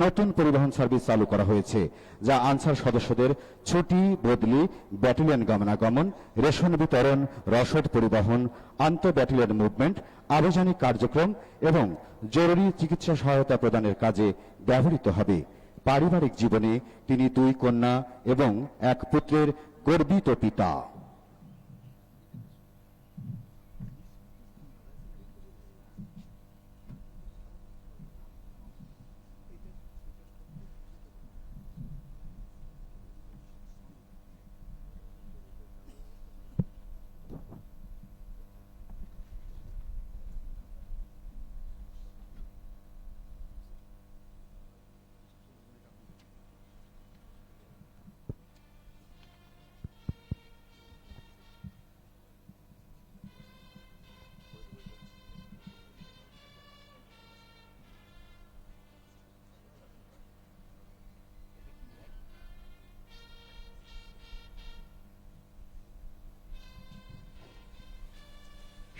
নতুন পরিবহন সার্ভিস চালু করা হয়েছে, যা আনসার সদস্যদের ছুটি, বদলি, ব্যাটালিয়ন গমনাগমন, রেশন বিতরণ, রসদ পরিবহন, আন্তঃ ব্যাটালিয়ন মুভমেন্ট, আভিযানিক কার্যক্রম এবং জরুরি চিকিৎসা সহায়তা প্রদানের কাজে ব্যবহৃত হবে। পারিবারিক জীবনে তিনি 2 কন্যা এবং 1 পুত্রের গর্বিত পিতা।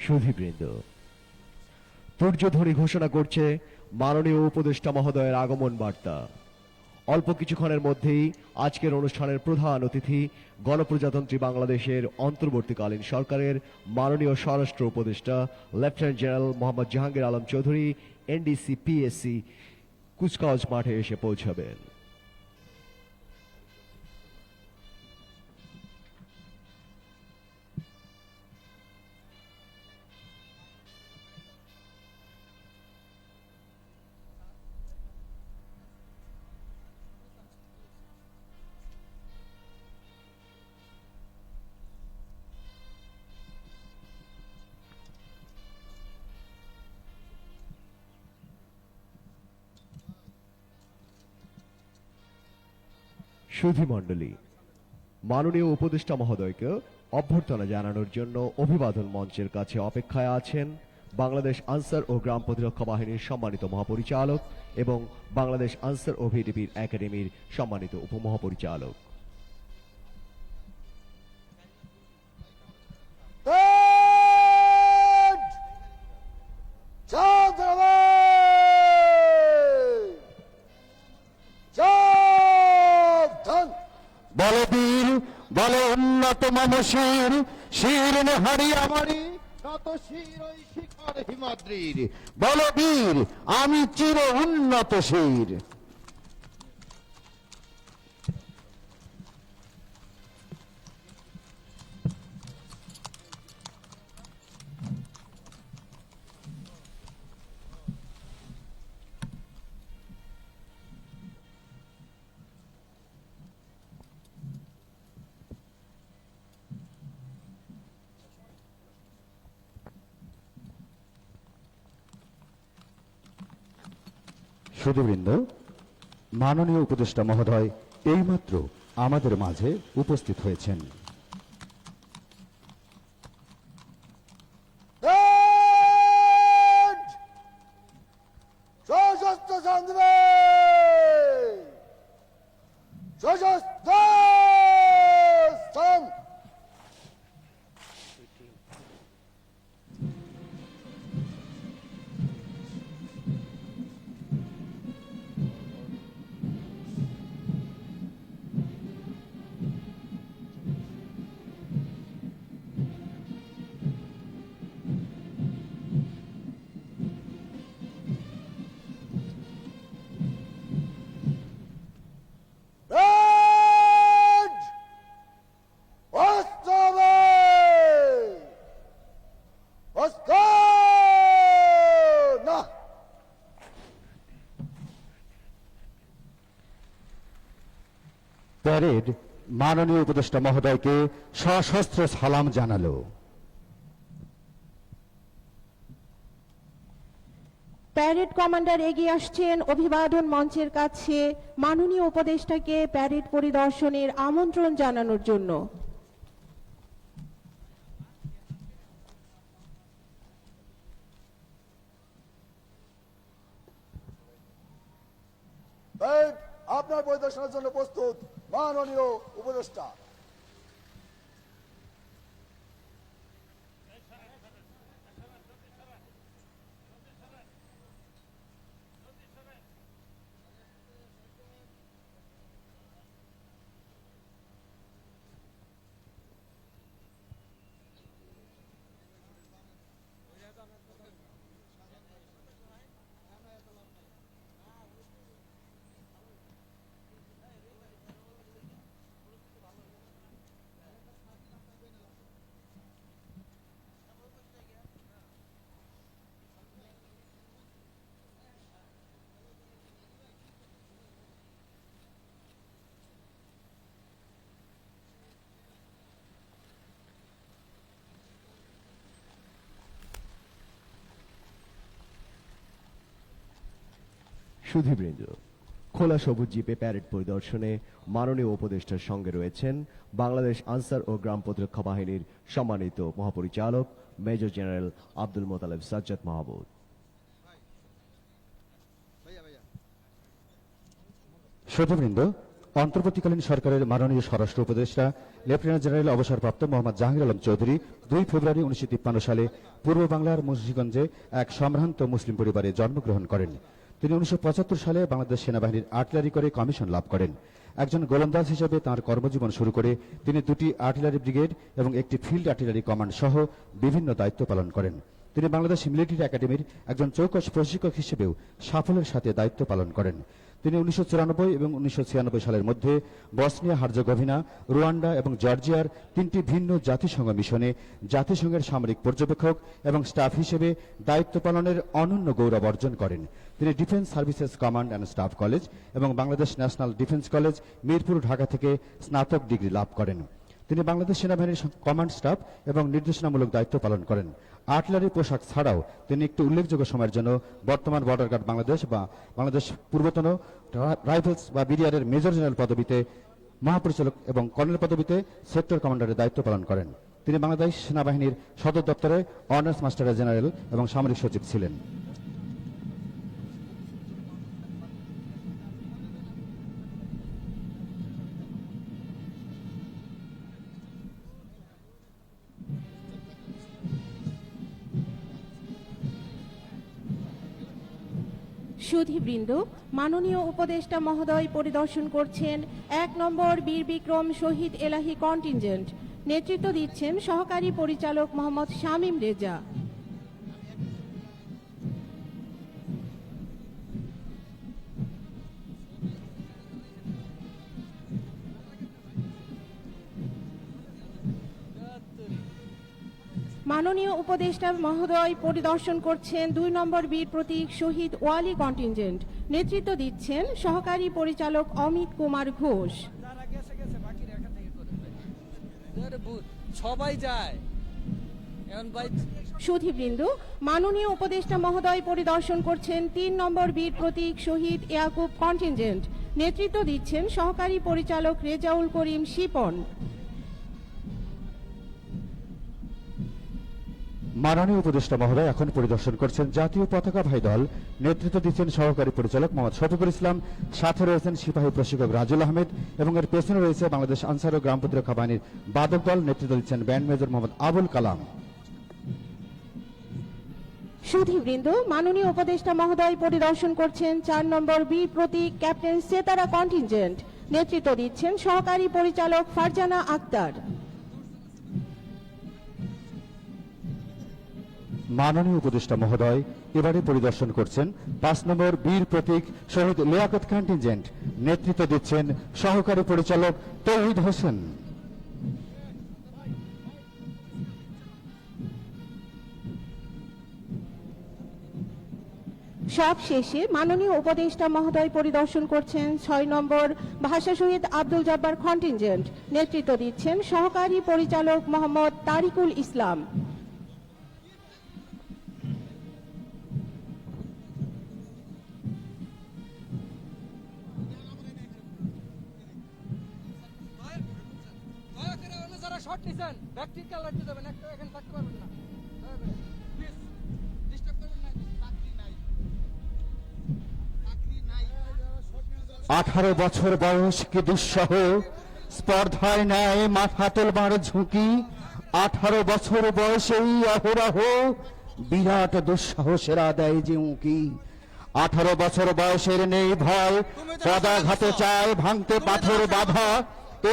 সুধীবৃন্দ, পূর্যধ্বনি ঘোষণা করছে মাননীয় উপদেষ্টা মহোদয়ের আগমন বার্তা। অল্প কিছুক্ষণের মধ্যেই আজকের অনুষ্ঠানের প্রধান অতিথি গণপ্রজাতন্ত্রী বাংলাদেশের অন্তর্বর্তীকালীন সরকারের মাননীয় স্বরাষ্ট্র উপদেষ্টা lieutenant general Mohammad Jahangir Alam Chowdhury NDC PSC কুচকাওয়াজ মাঠে এসে পৌঁছাবেন। সুধীমণ্ডলী, মাননীয় উপদেষ্টা মহোদয়কে অভ্যর্থনা জানানোর জন্য অভিবাদন মঞ্চের কাছে অপেক্ষায় আছেন বাংলাদেশ আনসার ও গ্রাম প্রতিরক্ষা বাহিনীর সম্মানিত মহাপরিচালক এবং বাংলাদেশ আনসার ও ভিডিপির একাডেমির সম্মানিত উপমহাপরিচালক। বলবীর বলে উন্নত মানসীর শির নেহারি আমারি নত শির ওই শিখর হিমাদ্রির। বলবীর আমি চির উন্নত শির। সুধীবৃন্দ, মাননীয় উপদেষ্টা মহোদয় এইমাত্র আমাদের মাঝে উপস্থিত হয়েছেন। প্যারেড মাননীয় উপদেষ্টা মহোদয়কে সশস্ত্র সালাম জানালো। প্যারেড কমান্ডার এগিয়ে আসছেন অভিবাদন মঞ্চের কাছে মাননীয় উপদেষ্টাকে প্যারেড পরিদর্শনের আমন্ত্রণ জানানোর জন্য। আপনার পরিদর্শনের জন্য প্রস্তুত মাননীয় উপদেষ্টা। সুধীবৃন্দ, খোলা সবুজ জিপে প্যারেড পরিদর্শনে মাননীয় উপদেষ্টার সঙ্গে রয়েছেন বাংলাদেশ আনসার ও গ্রাম প্রতিরক্ষা বাহিনীর সম্মানিত মহাপরিচালক মেজর জেনারেল আব্দুল মোতালেব সাজ্জাদ মাহমুদ। শ্রোতাবৃন্দ, অন্তর্বর্তীকালীন সরকারের মাননীয় স্বরাষ্ট্র উপদেষ্টা লেফটেন্যান্ট জেনারেল অবসরপ্রাপ্ত মোহাম্মদ জাহাঙ্গীর আলম চৌধুরী 2 ফেব্রুয়ারি 1953 সালে পূর্ব বাংলার মুন্সিগঞ্জে এক সম্ভ্রান্ত মুসলিম পরিবারে জন্মগ্রহণ করেন। তিনি 1975 সালে বাংলাদেশ সেনাবাহিনীর আর্টিলারি করে কমিশন লাভ করেন। একজন গোলন্দাজ হিসেবে তাঁর কর্মজীবন শুরু করে তিনি 2টি আর্টিলারি ব্রিগেড এবং একটি ফিল্ড আর্টিলারি কমান্ড সহ বিভিন্ন দায়িত্ব পালন করেন। তিনি বাংলাদেশ মিলিটারি একাডেমির একজন চৌকস প্রশিক্ষক হিসেবেও সাফল্যের সাথে দায়িত্ব পালন করেন। তিনি 1994 এবং 1996 সালের মধ্যে বসনিয়া হার্জেগোভিনা, রুয়ান্ডা এবং জর্জিয়ার 3টি ভিন্ন জাতিসংঘ মিশনে জাতিসংঘের সামরিক পর্যবেক্ষক এবং স্টাফ হিসেবে দায়িত্ব পালনের অনন্য গৌরব অর্জন করেন। তিনি defence services command and staff college এবং Bangladesh national defence college Mirpur, Dhaka থেকে স্নাতক ডিগ্রি লাভ করেন। তিনি বাংলাদেশ সেনাবাহিনীর কমান্ড স্টাফ এবং নির্দেশনামূলক দায়িত্ব পালন করেন। আর্টিলারি পোশাক ছাড়াও তিনি একটি উল্লেখযোগ্য সময়ের জন্য বর্তমান বর্ডার গার্ড বাংলাদেশ বা বাংলাদেশ পূর্বতন রাইফেলস বা বিডিআরের মেজর জেনারেল পদবিতে মহাপরিচালক এবং কর্নেল পদবিতে সেক্টর কমান্ডারের দায়িত্ব পালন করেন। তিনি বাংলাদেশ সেনাবাহিনীর সদর দপ্তরে অনার্স মাস্টার জেনারেল এবং সামরিক সচিব ছিলেন। সুধীবৃন্দ, মাননীয় উপদেষ্টা মহোদয় পরিদর্শন করছেন 1 নম্বর বীর বিক্রম শহীদ এলাহি কন্টিনজেন্ট। নেতৃত্ব দিচ্ছেন সহকারী পরিচালক মোহাম্মদ শামীম রেজা। মাননীয় উপদেষ্টা মহোদয় পরিদর্শন করছেন 2 নম্বর বীর প্রতীক শহীদ ওয়ালি কন্টিনজেন্ট। নেতৃত্ব দিচ্ছেন সহকারী পরিচালক অমিত কুমার ঘোষ। সবাই যায়। সুধীবৃন্দ, মাননীয় উপদেষ্টা মহোদয় পরিদর্শন করছেন 3 নম্বর বীর প্রতীক শহীদ ইয়াকুব কন্টিনজেন্ট। নেতৃত্ব দিচ্ছেন সহকারী পরিচালক রেজাউল করিম শিপন। মাননীয় উপদেষ্টা মহোদয় এখন পরিদর্শন করছেন জাতীয় পতাকাবাহী দল। নেতৃত্ব দিচ্ছেন সহকারী পরিচালক মোহাম্মদ শফিকুল ইসলাম। সাথে রয়েছেন সিপাহী প্রশিক্ষক রাজুল আহমেদ এবং এর পেছনে রয়েছে বাংলাদেশ আনসার ও গ্রাম প্রতিরক্ষা বাহিনীর বাদক দল। নেতৃত্ব দিচ্ছেন ব্যান্ড মেজর মোহাম্মদ আবুল কালাম। সুধীবৃন্দ, মাননীয় উপদেষ্টা মহোদয় পরিদর্শন করছেন 4 নম্বর বীর প্রতীক ক্যাপ্টেন সেতারা কন্টিনজেন্ট। নেতৃত্ব দিচ্ছেন সহকারী পরিচালক ফারজানা আক্তার। মাননীয় উপদেষ্টা মহোদয় এবারে পরিদর্শন করছেন 5 নম্বর বীর প্রতীক শহীদ লিয়াকত কন্টিনজেন্ট। নেতৃত্ব দিচ্ছেন সহকারী পরিচালক তৌহিদ হোসেন। সব শেষে মাননীয় উপদেষ্টা মহোদয় পরিদর্শন করছেন 6 নম্বর ভাষা শহীদ আব্দুল জব্বার কন্টিনজেন্ট। নেতৃত্ব দিচ্ছেন সহকারী পরিচালক মোহাম্মদ তারিকুল ইসলাম। শর্ট নিছেন ব্যাকটিক কালার দিতে যাবেন, একটা এখানে থাকতে পারবেন না। প্লিজ ডিস্টার্ব করবেন না। চাকরি নাই, চাকরি নাই। 18 বছর বয়স কি দুঃসহ, স্পর্ধায় নেয় মাথা তোলবার ঝুঁকি। 18 বছর বয়সেই অহরহ বিরাট দুঃসাহসেরা দেয় যে উঁকি। 18 বছর বয়সের নেই ভয়, পদাঘাতে চায় ভাঙতে পাথর বাধা।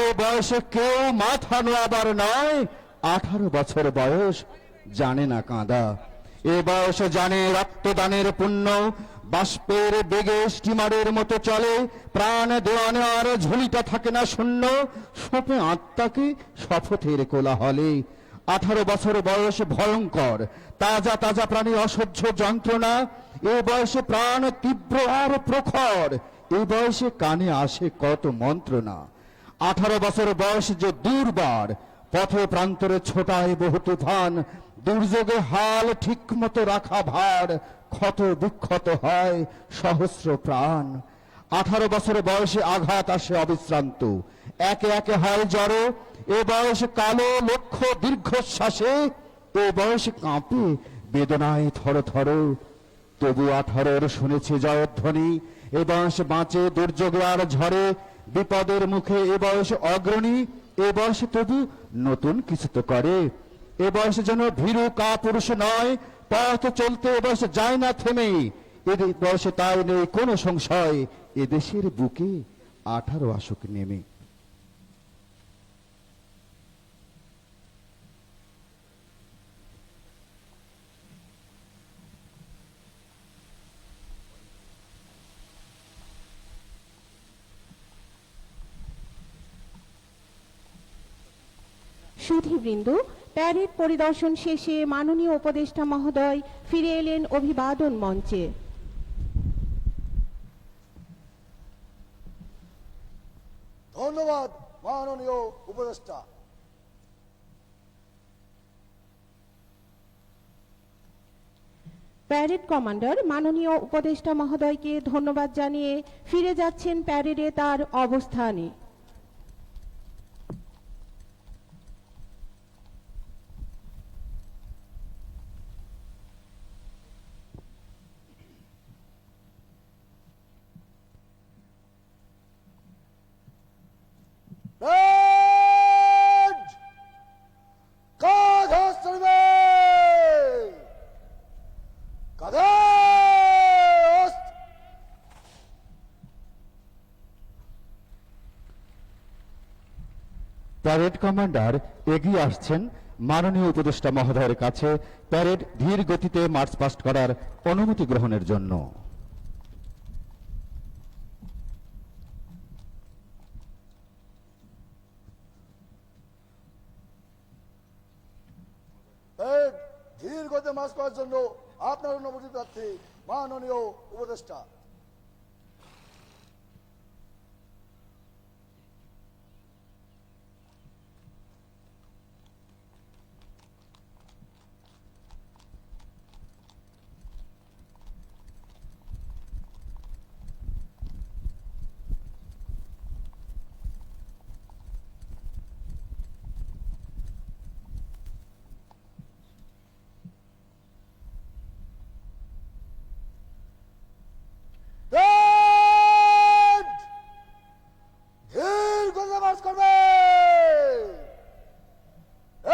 এ বয়সে কেউ মাথা নোয়াবার নয়, 18 বছর বয়স জানে না কাঁদা। এ বয়সে জানে রক্তদানের পুণ্য, বাষ্পের বেগে স্টিমারের মতো চলে। প্রাণ দেওয়া নেওয়ার ঝুলিটা থাকে না শূন্য, সোপে আত্মাকে শপথের কোলাহলে। 18 বছর বয়স ভয়ঙ্কর, তাজা তাজা প্রাণী অসহ্য যন্ত্রণা। এ বয়সে প্রাণ তীব্র আর প্রখর, এ বয়সে কানে আসে কত মন্ত্রণা। 18 বছর বয়স যে দুর্বার, পথে প্রান্তরে ছোটায় বহু তুফান। দুর্যোগে হাল ঠিক মতো রাখা ভার, ক্ষত বিক্ষত হয় সহস্র প্রাণ। 18 বছর বয়সে আঘাত আসে অবিশ্রান্ত, একে একে হয় জড়ো। এ বয়সে কালো লক্ষ্য দীর্ঘশ্বাসে, এ বয়সে কাঁপে বেদনায় থর থর। তবু 18 শুনেছে জয়ধ্বনি, এ বয়সে বাঁচে দুর্যোগে আর ঝড়ে। বিপদের মুখে এ বয়সে অগ্রণী, এ বয়সে তবু নতুন কিছু তো করে। এ বয়সে যেন ভীরু কাপুরুষ নয়, পথ চলতে এ বয়সে যায় না থেমে। এ বয়সে তাই নেই কোনো সংশয়, এ দেশের বুকে 18 আসুক নেমে। সুধীবৃন্দ, প্যারেড পরিদর্শন শেষে মাননীয় উপদেষ্টা মহোদয় ফিরে এলেন অভিবাদন মঞ্চে। ধন্যবাদ মাননীয় উপদেষ্টা। প্যারেড কমান্ডার মাননীয় উপদেষ্টা মহোদয়কে ধন্যবাদ জানিয়ে ফিরে যাচ্ছেন প্যারেডে তার অবস্থানে। প্যারেড কাঁধে চলবে, কাঁধে অস্ত্র। প্যারেড কমান্ডার এগিয়ে আসছেন মাননীয় উপদেষ্টা মহোদয়ের কাছে প্যারেড ধীর গতিতে মার্চ পাস্ট করার অনুমতি গ্রহণের জন্য। প্যারেড ধীর গতিতে মার্চ করার জন্য আপনার অনুমতি প্রার্থী মাননীয় উপদেষ্টা। প্যারেড ধীর গতিতে মার্চ করবে,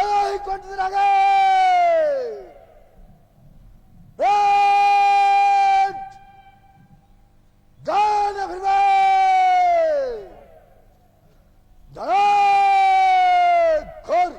এই কন্টিদের আগে। প্যারেড ডানে ফিরবে, ডানে ঘোর।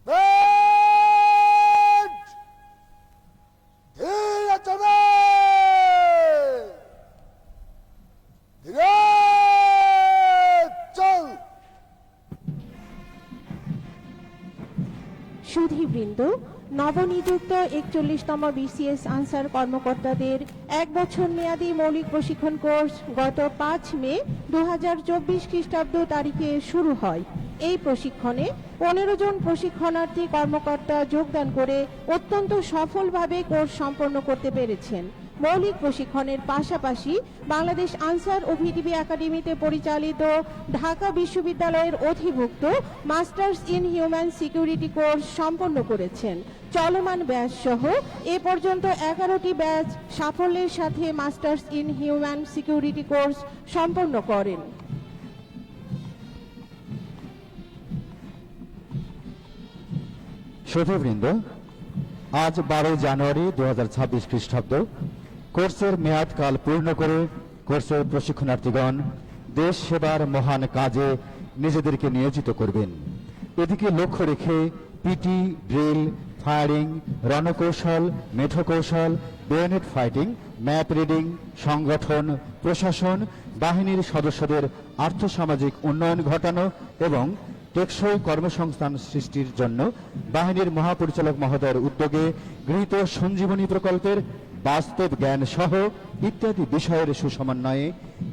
প্যারেড ধীরে চলবে, ধীরে চল। সুধীবৃন্দ, নবনিযুক্ত 41তম বিসিএস আনসার কর্মকর্তাদের 1 বছর মেয়াদী মৌলিক প্রশিক্ষণ কোর্স গত 5 মে 2024 খ্রিস্টাব্দ তারিখে শুরু হয়। এই প্রশিক্ষণে 15 জন প্রশিক্ষণার্থী কর্মকর্তা যোগদান করে অত্যন্ত সফলভাবে কোর্স সম্পন্ন করতে পেরেছেন। মৌলিক প্রশিক্ষণের পাশাপাশি বাংলাদেশ আনসার ও ভিটিবি একাডেমিতে পরিচালিত ঢাকা বিশ্ববিদ্যালয়ের অধিভুক্ত masters in human security course সম্পন্ন করেছেন। চলমান ব্যাচ সহ এ পর্যন্ত 11টি ব্যাচ সাফল্যের সাথে masters in human security course সম্পন্ন করেন। শ্রোতাবৃন্দ, আজ 12 জানুয়ারি 2026 খ্রিস্টাব্দ কোর্সের মেয়াদকাল পূর্ণ করে কোর্সের প্রশিক্ষণার্থীগণ দেশ সেবার মহান কাজে নিজেদেরকে নিয়োজিত করবেন। এদিকে লক্ষ্য রেখে পিটি, ড্রিল, ফায়ারিং, রণকৌশল, মেঠো কৌশল, বেয়োনেট ফাইটিং, ম্যাপ রিডিং, সংগঠন, প্রশাসন, বাহিনীর সদস্যদের আর্থসামাজিক উন্নয়ন ঘটানো এবং টেকসই কর্মসংস্থান সৃষ্টির জন্য বাহিনীর মহাপরিচালক মহোদয়ের উদ্যোগে গৃহীত সঞ্জীবনী প্রকল্পের বাস্তব জ্ঞান সহ ইত্যাদি বিষয়ের সুসমন্বয়ে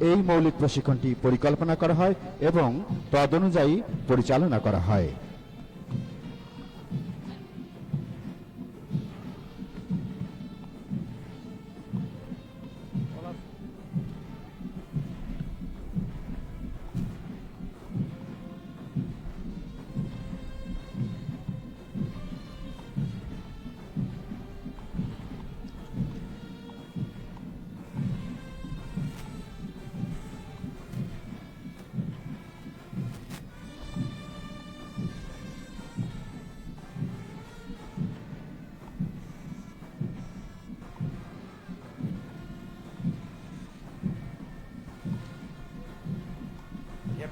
এই মৌলিক প্রশিক্ষণটি পরিকল্পনা করা হয় এবং তদনুযায়ী পরিচালনা করা হয়।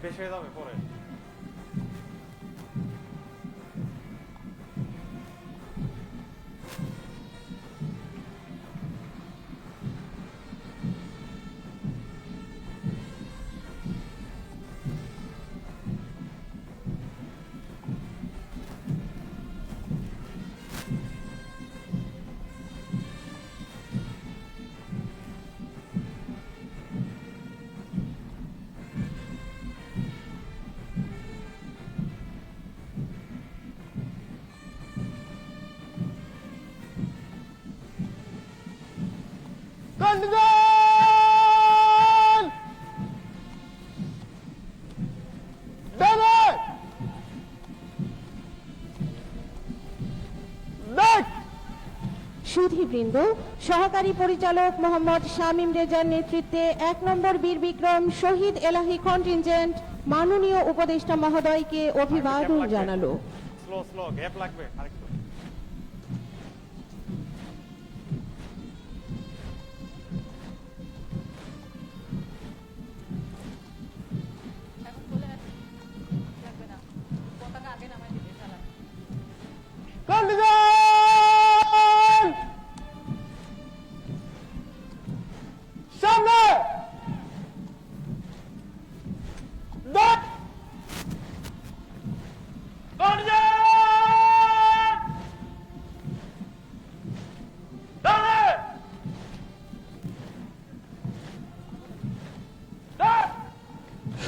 বেশি হয়ে যাবে পরে। সুধীবৃন্দ, সহকারী পরিচালক মোহাম্মদ শামীম রেজার নেতৃত্বে 1 নম্বর বীর বিক্রম শহীদ এলাহি কন্টিনজেন্ট মাননীয় উপদেষ্টা মহোদয়কে অভিবাদন জানালো। স্লো স্লো গ্যাপ লাগবে আরেকটু।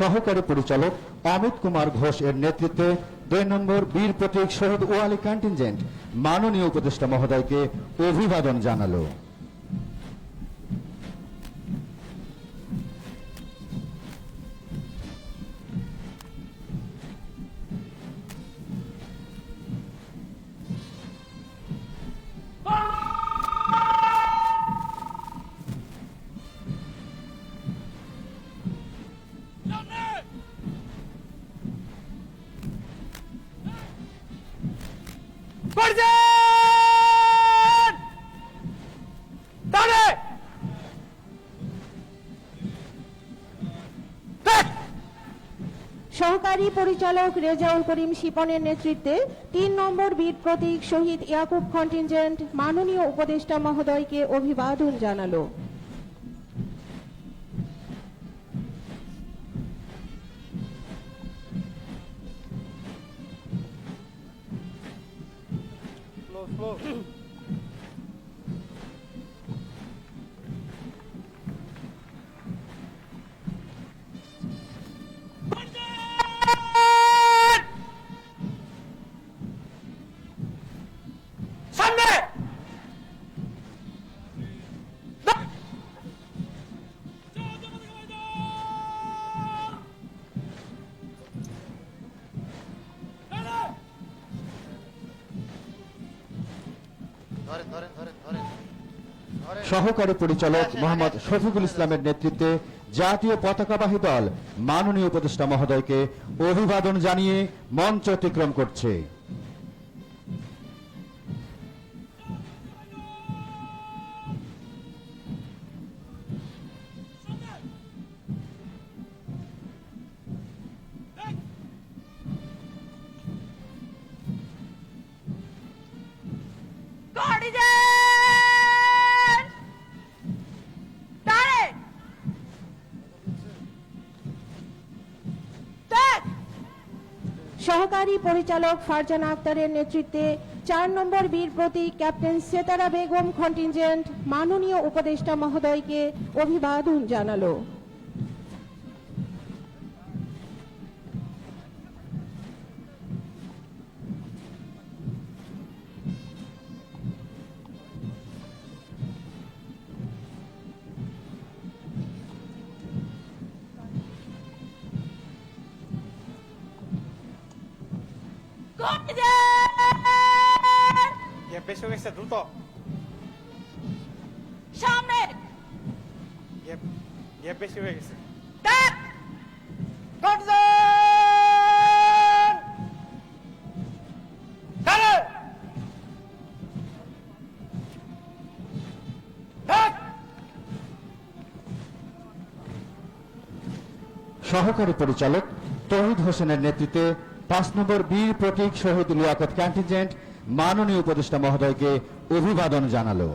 সহকারী পরিচালক অমিত কুমার ঘোষ এর নেতৃত্বে 2 নম্বর বীর প্রতীক শহীদ ওয়ালি কন্টিনজেন্ট মাননীয় উপদেষ্টা মহোদয়কে অভিবাদন জানালো। সহকারী পরিচালক রেজাউল করিম শিপনের নেতৃত্বে 3 নম্বর বীর প্রতীক শহীদ ইয়াকুব কন্টিনজেন্ট মাননীয় উপদেষ্টা মহোদয়কে অভিবাদন জানালো। সহকারী পরিচালক মোহাম্মদ শফিকুল ইসলামের নেতৃত্বে জাতীয় পতাকাবাহী দল মাননীয় উপদেষ্টা মহোদয়কে অভিবাদন জানিয়ে মঞ্চ অতিক্রম করছে। সহকারী পরিচালক ফারজানা আক্তারের নেতৃত্বে 4 নম্বর বীর প্রতীক ক্যাপ্টেন সেতারা বেগম কন্টিনজেন্ট মাননীয় উপদেষ্টা মহোদয়কে অভিবাদন জানালো। গ্যাপ বেশি হয়ে গেছে, দ্রুত সামনে গ্যাপ বেশি হয়ে গেছে। দেখ সহকারী পরিচালক তৌহিদ হোসেনের নেতৃত্বে 5 নম্বর বীর প্রতীক শহীদ লিয়াকত কন্টিনজেন্ট মাননীয় উপদেষ্টা মহোদয়কে অভিবাদন জানালো।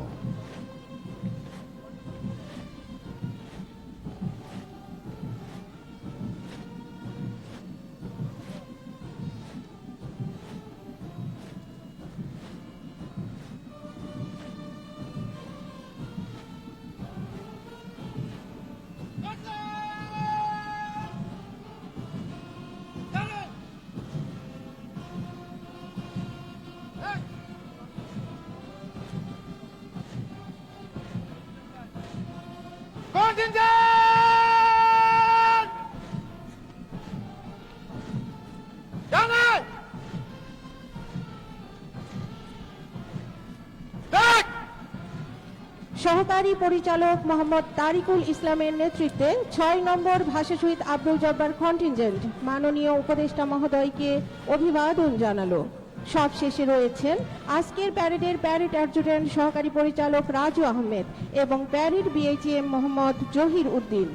সহকারী পরিচালক মোহাম্মদ তারিকুল ইসলামের নেতৃত্বে 6 নম্বর ভাষা শহীদ আব্দুল জব্বার কন্টিনজেন্ট মাননীয় উপদেষ্টা মহোদয়কে অভিবাদন জানালো। সব শেষে রয়েছেন আজকের প্যারেডের প্যারেড অ্যাডজুটেন্ট সহকারী পরিচালক রাজু আহমেদ এবং প্যারেড বিএইচএম মোহাম্মদ জহির উদ্দিন।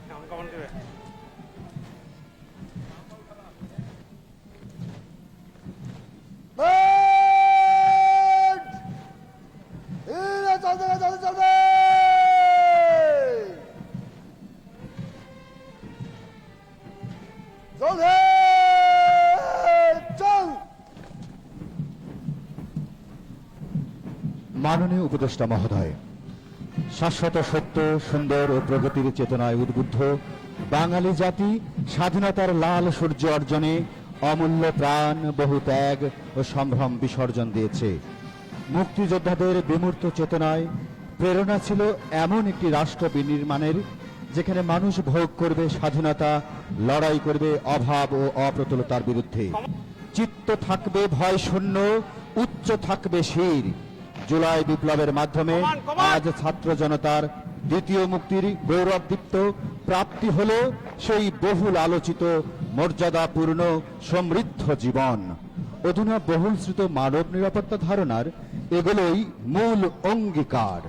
এখন কমন দিবে। মাননীয় উপদেষ্টা মহোদয়, শাশ্বত সত্য, সুন্দর ও প্রগতির চেতনায় উদ্বুদ্ধ বাঙালি জাতি স্বাধীনতার লাল সূর্য অর্জনে অমূল্য প্রাণ, বহু ত্যাগ ও সম্ভ্রম বিসর্জন দিয়েছে। মুক্তিযোদ্ধাদের বিমূর্ত চেতনায় প্রেরণা ছিল এমন একটি রাষ্ট্র বিনির্মাণের যেখানে মানুষ ভোগ করবে স্বাধীনতা, লড়াই করবে অভাব ও অপ্রতুলতার বিরুদ্ধে। চিত্ত থাকবে ভয় শূন্য, উচ্চ থাকবে শির। জুলাই বিপ্লবের মাধ্যমে আজ ছাত্র জনতার দ্বিতীয় মুক্তির গৌরবদীপ্ত প্রাপ্তি হল সেই বহুল আলোচিত মর্যাদাপূর্ণ সমৃদ্ধ জীবন। অধুনা বহুলশ্রুত মানব নিরাপত্তা ধারণার এগুলোই মূল অঙ্গীকার।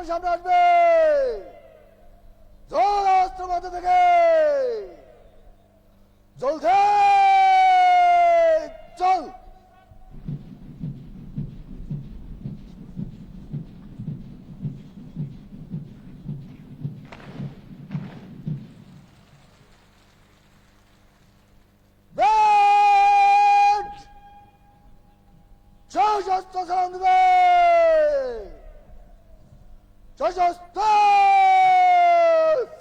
সামনে আসবে। জল অস্ত্র মধ্যে থেকে জ্বলছে চল। সশস্ত্র সালাম দেবে। সশস্ত্র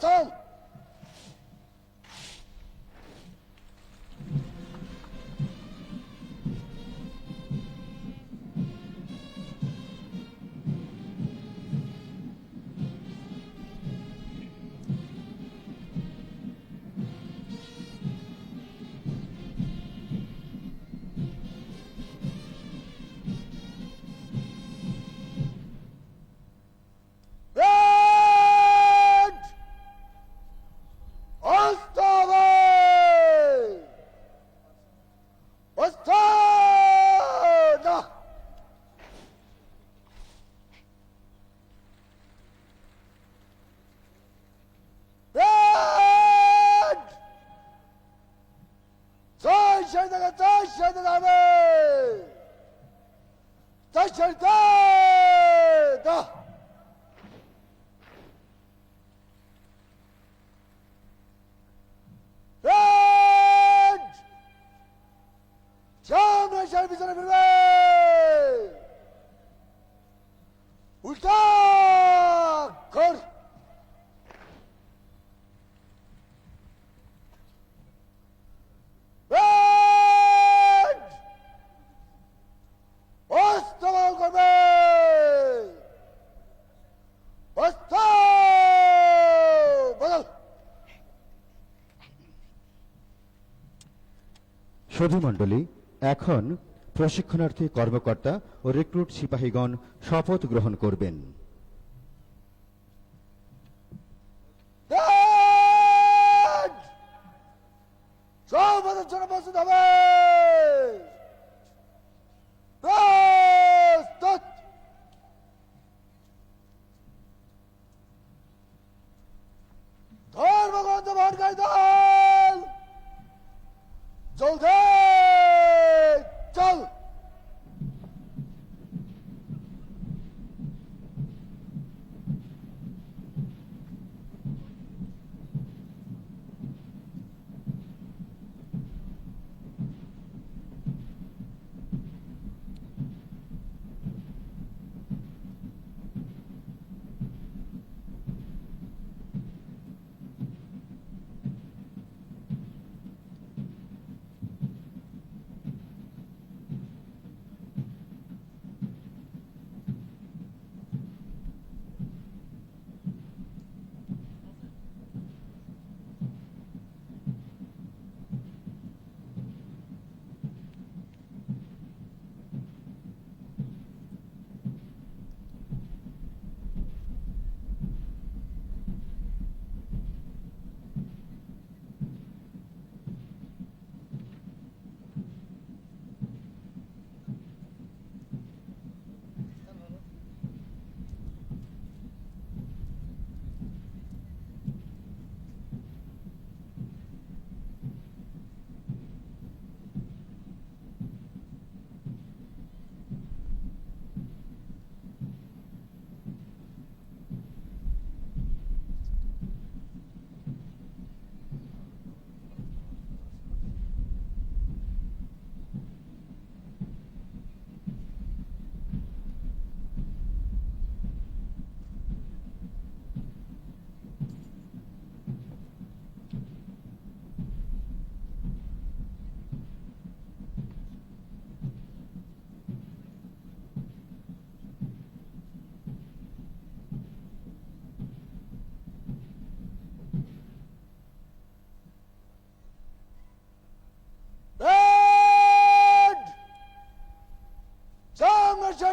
সালাম। পিছনে ফিরবে। উল্টা কর। অস্ত্র করবে। অস্ত্র বদল। সুধীমণ্ডলী, এখন প্রশিক্ষণার্থী কর্মকর্তা ও রিক্রুট সিপাহীগণ শপথ গ্রহণ করবেন। শপথের জন্য প্রস্তুত হবে। প্রস্তুত। ধর্মগ্রন্থ বহনকারী দল চলছে চল।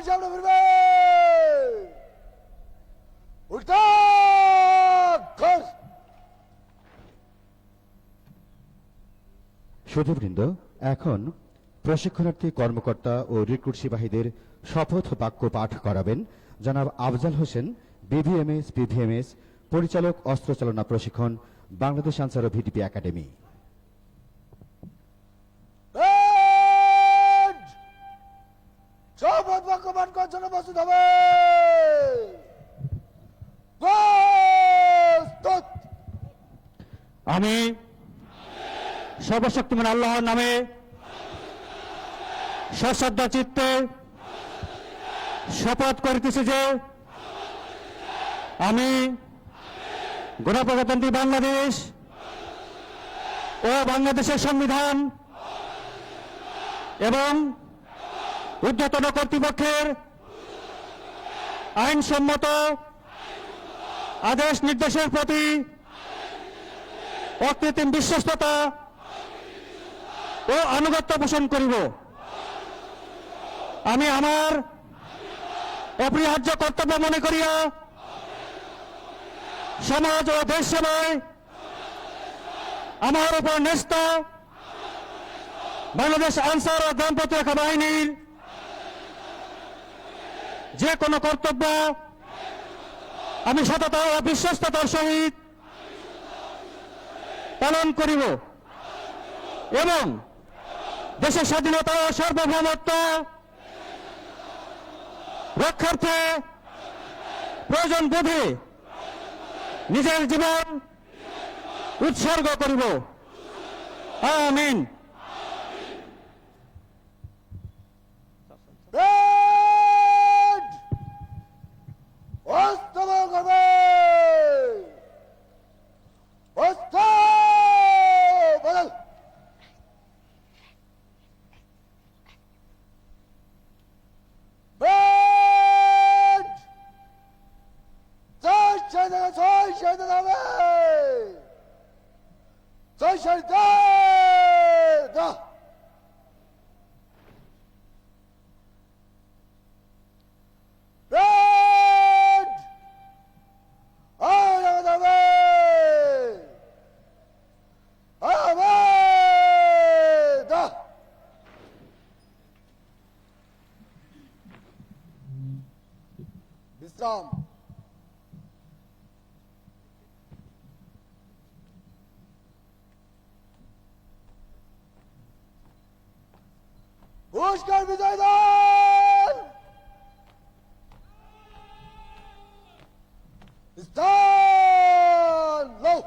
সামনে ফিরবে। উল্টা কর। সুধীবৃন্দ, এখন প্রশিক্ষণার্থী কর্মকর্তা ও রিক্রুট সিপাহীদের শপথ বাক্য পাঠ করাবেন জনাব আফজাল হোসেন, বিভিএমএস পিভিএমএস পরিচালক অস্ত্র চালনা প্রশিক্ষণ বাংলাদেশ আনসার ও ভিডিপি একাডেমি। ব্যান্ড! শপথ বাক্য পাঠ করার জন্য প্রস্তুত হবে। প্রস্তুত। আমি সর্বশক্তিমান আল্লাহর নামে সশ্রদ্ধা চিত্তে শপথ করিতেছি যে আমি গণপ্রজাতন্ত্রী বাংলাদেশ ও বাংলাদেশের সংবিধান এবং ঊর্ধ্বতন কর্তৃপক্ষের আইনসম্মত আদেশ নির্দেশের প্রতি অকৃত্রিম বিশ্বস্ততা ও আনুগত্য পোষণ করিব। আমি আমার অপরিহার্য কর্তব্য মনে করিয়া সমাজ ও দেশ সেবায় আমার উপর ন্যস্ত বাংলাদেশ আনসার ও গ্রাম প্রতিরক্ষা বাহিনীর যে কোনো কর্তব্য আমি সততা ও বিশ্বস্ততার সহিত পালন করিব এবং দেশের স্বাধীনতা ও সার্বভৌমত্ব রক্ষার্থে প্রয়োজন বোধে নিজের জীবন উৎসর্গ করিব। আমিন। ব্যান্ড! অস্তবল করবে। অস্তবল। ব্যান্ড! ছয় শহীদ হবে। ছয় শহীদ দা। ব্যান্ড! আরামত হবে। আরামত দা। বিশ্রাম। পুরস্কার বিজয় দান। স্থান লও।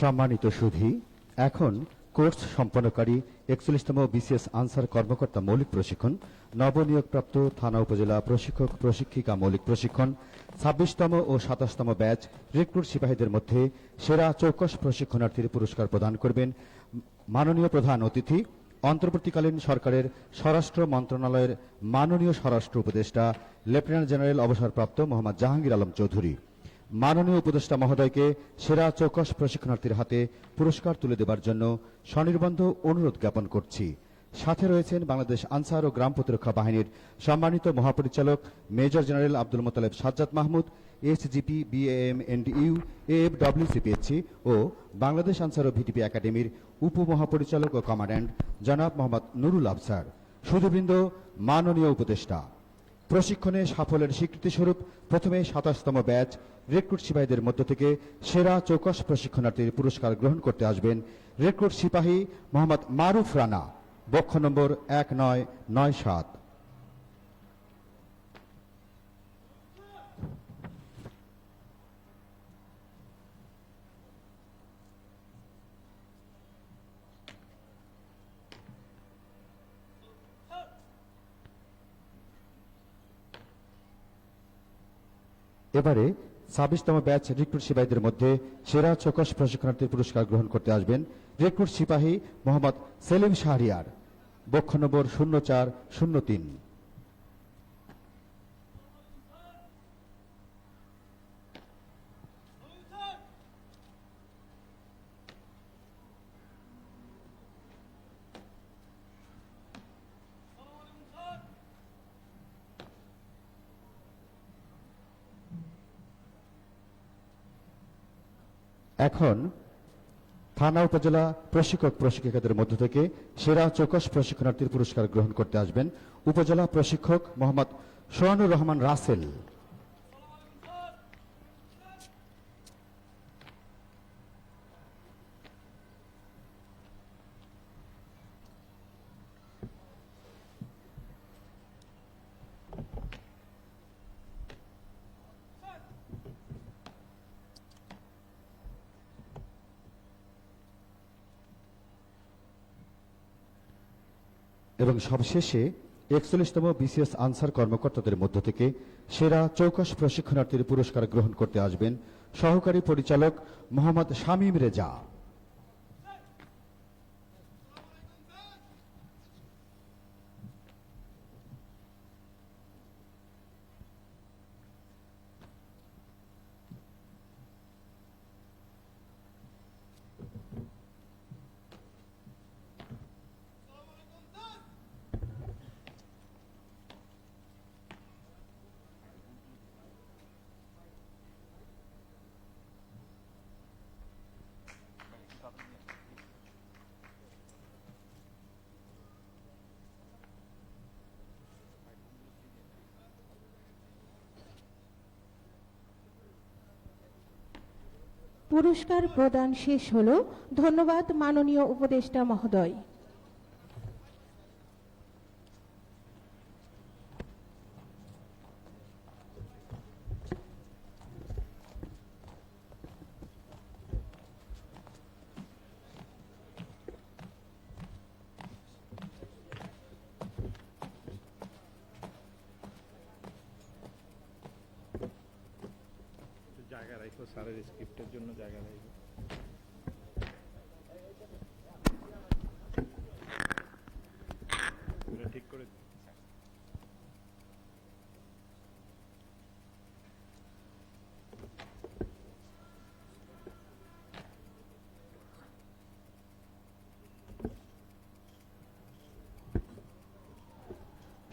সম্মানিত সুধী, এখন কোর্স সম্পন্নকারী 41তম বিসিএস আনসার কর্মকর্তা মৌলিক প্রশিক্ষণ, নবনিয়োগপ্রাপ্ত থানা উপজেলা প্রশিক্ষক প্রশিক্ষিকা মৌলিক প্রশিক্ষণ, 26তম ও 27তম ব্যাচ রিক্রুট সিপাহীদের মধ্যে সেরা চৌকস প্রশিক্ষণার্থীর পুরস্কার প্রদান করবেন মাননীয় প্রধান অতিথি অন্তর্বর্তীকালীন সরকারের স্বরাষ্ট্র মন্ত্রণালয়ের মাননীয় স্বরাষ্ট্র উপদেষ্টা লেফটেন্যান্ট জেনারেল অবসরপ্রাপ্ত মোহাম্মদ জাহাঙ্গীর আলম চৌধুরী। মাননীয় উপদেষ্টা মহোদয়কে সেরা চৌকস প্রশিক্ষণার্থীর হাতে পুরস্কার তুলে দেবার জন্য স্বনির্বন্ধ অনুরোধ জ্ঞাপন করছি। সাথে রয়েছেন বাংলাদেশ আনসার ও গ্রাম প্রতিরক্ষা বাহিনীর সম্মানিত মহাপরিচালক major general Abdul Motaleb Sajjad Mahmud, SGP BAM NDU AFWC PSC ও বাংলাদেশ আনসার ও ভিটিপি একাডেমির উপমহাপরিচালক ও কমান্ড্যান্ট জনাব মোহাম্মদ নুরুল আফসার। সুধীবৃন্দ, মাননীয় উপদেষ্টা, প্রশিক্ষণে সাফল্যের স্বীকৃতিস্বরূপ প্রথমে 27তম ব্যাচ রিক্রুট সিপাহীদের মধ্য থেকে সেরা চৌকস প্রশিক্ষণার্থীর পুরস্কার গ্রহণ করতে আসবেন রিক্রুট সিপাহী মোহাম্মদ মারুফ রানা, বক্ষ নম্বর 1997। এবারে 26তম ব্যাচ রিক্রুট সিপাহীদের মধ্যে সেরা চৌকস প্রশিক্ষণার্থীর পুরস্কার গ্রহণ করতে আসবেন রিক্রুট সিপাহী মোহাম্মদ সেলিম শাহরিয়ার, বক্ষ নম্বর 0403। এখন থানা উপজেলা প্রশিক্ষক প্রশিক্ষিকাদের মধ্য থেকে সেরা চৌকস প্রশিক্ষণার্থীর পুরস্কার গ্রহণ করতে আসবেন উপজেলা প্রশিক্ষক মোহাম্মদ সোহানুর রহমান রাসেল। এবং সবশেষে 41তম বিসিএস আনসার কর্মকর্তাদের মধ্য থেকে সেরা চৌকস প্রশিক্ষণার্থীর পুরস্কার গ্রহণ করতে আসবেন সহকারী পরিচালক মোহাম্মদ শামীম রেজা। পুরস্কার প্রদান শেষ হলো। ধন্যবাদ মাননীয় উপদেষ্টা মহোদয়। জায়গা রাখো, স্যারের স্ক্রিপ্টের জন্য জায়গা রাখো। ঠিক করে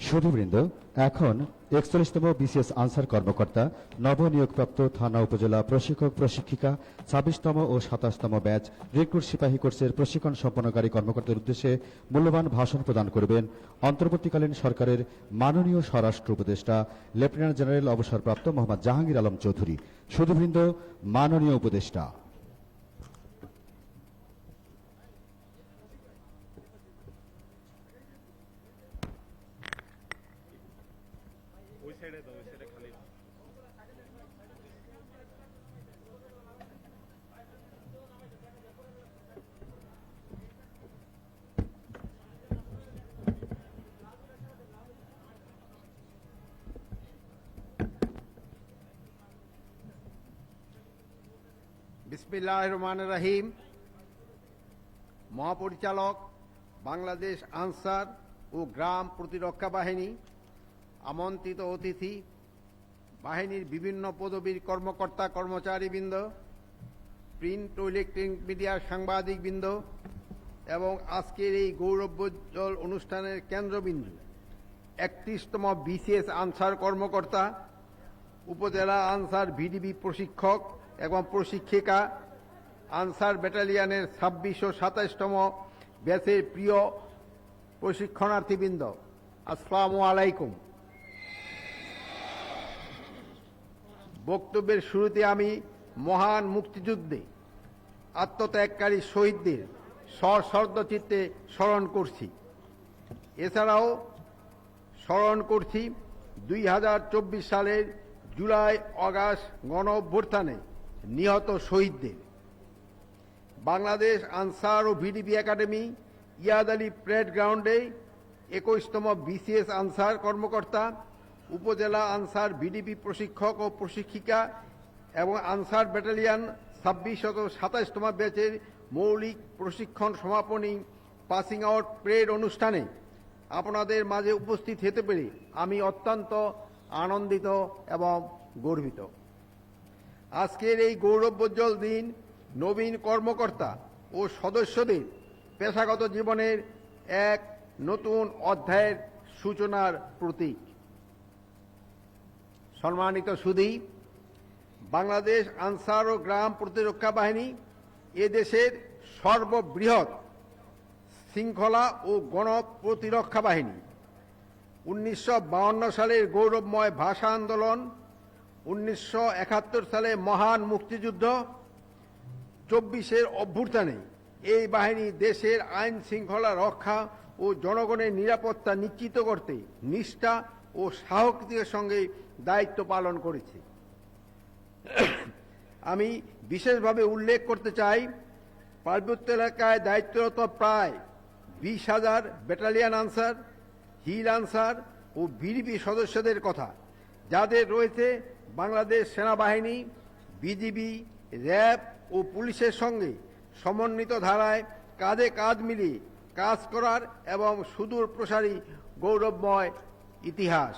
সুধীবৃন্দ, এখন 41তম বিসিএস আনসার কর্মকর্তা নবনিয়োগপ্রাপ্ত থানা উপজেলা প্রশিক্ষক প্রশিক্ষিকা 26তম ও 27তম ব্যাচ রিক্রুট সিপাহী কোর্সের প্রশিক্ষণ সম্পন্নকারী কর্মকর্তাদের উদ্দেশ্যে মূল্যবান ভাষণ প্রদান করবেন অন্তর্বর্তীকালীন সরকারের মাননীয় স্বরাষ্ট্র উপদেষ্টা লেফটেন্যান্ট জেনারেল অবসরপ্রাপ্ত মোহাম্মদ জাহাঙ্গীর আলম চৌধুরী। সুধীবৃন্দ, মাননীয় উপদেষ্টা। ওই সাইডে দাও, ওই সাইডে খালি। বিসমিল্লাহির রহমানির রহিম। মহাপরিচালক বাংলাদেশ আনসার ও গ্রাম প্রতিরক্ষা বাহিনী, আমন্ত্রিত অতিথি, বাহিনীর বিভিন্ন পদবীর কর্মকর্তা কর্মচারীবৃন্দ, প্রিন্ট ও ইলেকট্রনিক মিডিয়ার সাংবাদিকবৃন্দ এবং আজকের এই গৌরবোজ্জ্বল অনুষ্ঠানের কেন্দ্রবিন্দু 31তম বিসিএস আনসার কর্মকর্তা, উপজেলা আনসার ভিডিবি প্রশিক্ষক এবং প্রশিক্ষিকা, আনসার ব্যাটালিয়নের 26 ও 27তম ব্যাচের প্রিয় প্রশিক্ষণার্থীবৃন্দ, আসসালামু আলাইকুম। বক্তব্যের শুরুতে আমি মহান মুক্তিযুদ্ধে আত্মত্যাগকারী শহীদদের সশ্রদ্ধ চিত্তে স্মরণ করছি। এছাড়াও স্মরণ করছি 2024 সালের জুলাই আগস্ট গণ অভ্যুত্থানে নিহত শহীদদের। বাংলাদেশ আনসার ও ভিডিপি একাডেমি ইয়াদ আলী প্যারেড গ্রাউন্ডে 21তম বিসিএস আনসার কর্মকর্তা, উপজেলা আনসার ভিডিপি প্রশিক্ষক ও প্রশিক্ষিকা এবং আনসার ব্যাটালিয়ন 26 ও 27তম ব্যাচের মৌলিক প্রশিক্ষণ সমাপনী পাসিং আউট প্রেড অনুষ্ঠানে আপনাদের মাঝে উপস্থিত হতে পেরে আমি অত্যন্ত আনন্দিত এবং গর্বিত। আজকের এই গৌরবোজ্জ্বল দিন নবীন কর্মকর্তা ও সদস্যদের পেশাগত জীবনের এক নতুন অধ্যায়ের সূচনার প্রতীক। সম্মানিত সুধী, বাংলাদেশ আনসার ও গ্রাম প্রতিরক্ষা বাহিনী এদেশের সর্ববৃহৎ শৃঙ্খলা ও গণপ্রতিরক্ষা বাহিনী। 1952 সালের গৌরবময় ভাষা আন্দোলন, 1971 সালে মহান মুক্তিযুদ্ধ, 24-এর অভ্যুত্থানে এই বাহিনী দেশের আইন শৃঙ্খলা রক্ষা ও জনগণের নিরাপত্তা নিশ্চিত করতে নিষ্ঠা ও সাহসিকতার সঙ্গে দায়িত্ব পালন করেছে। আমি বিশেষভাবে উল্লেখ করতে চাই পার্বত্য এলাকায় দায়িত্বরত প্রায় 20,000 ব্যাটালিয়ন আনসার, হিল আনসার ও বিডিপি সদস্যদের কথা, যাদের রয়েছে বাংলাদেশ সেনাবাহিনী, বিজিবি, র্যাব ও পুলিশের সঙ্গে সমন্বিত ধারায় কাঁধে কাঁধ মিলিয়ে কাজ করার এবং সুদূর প্রসারী গৌরবময় ইতিহাস।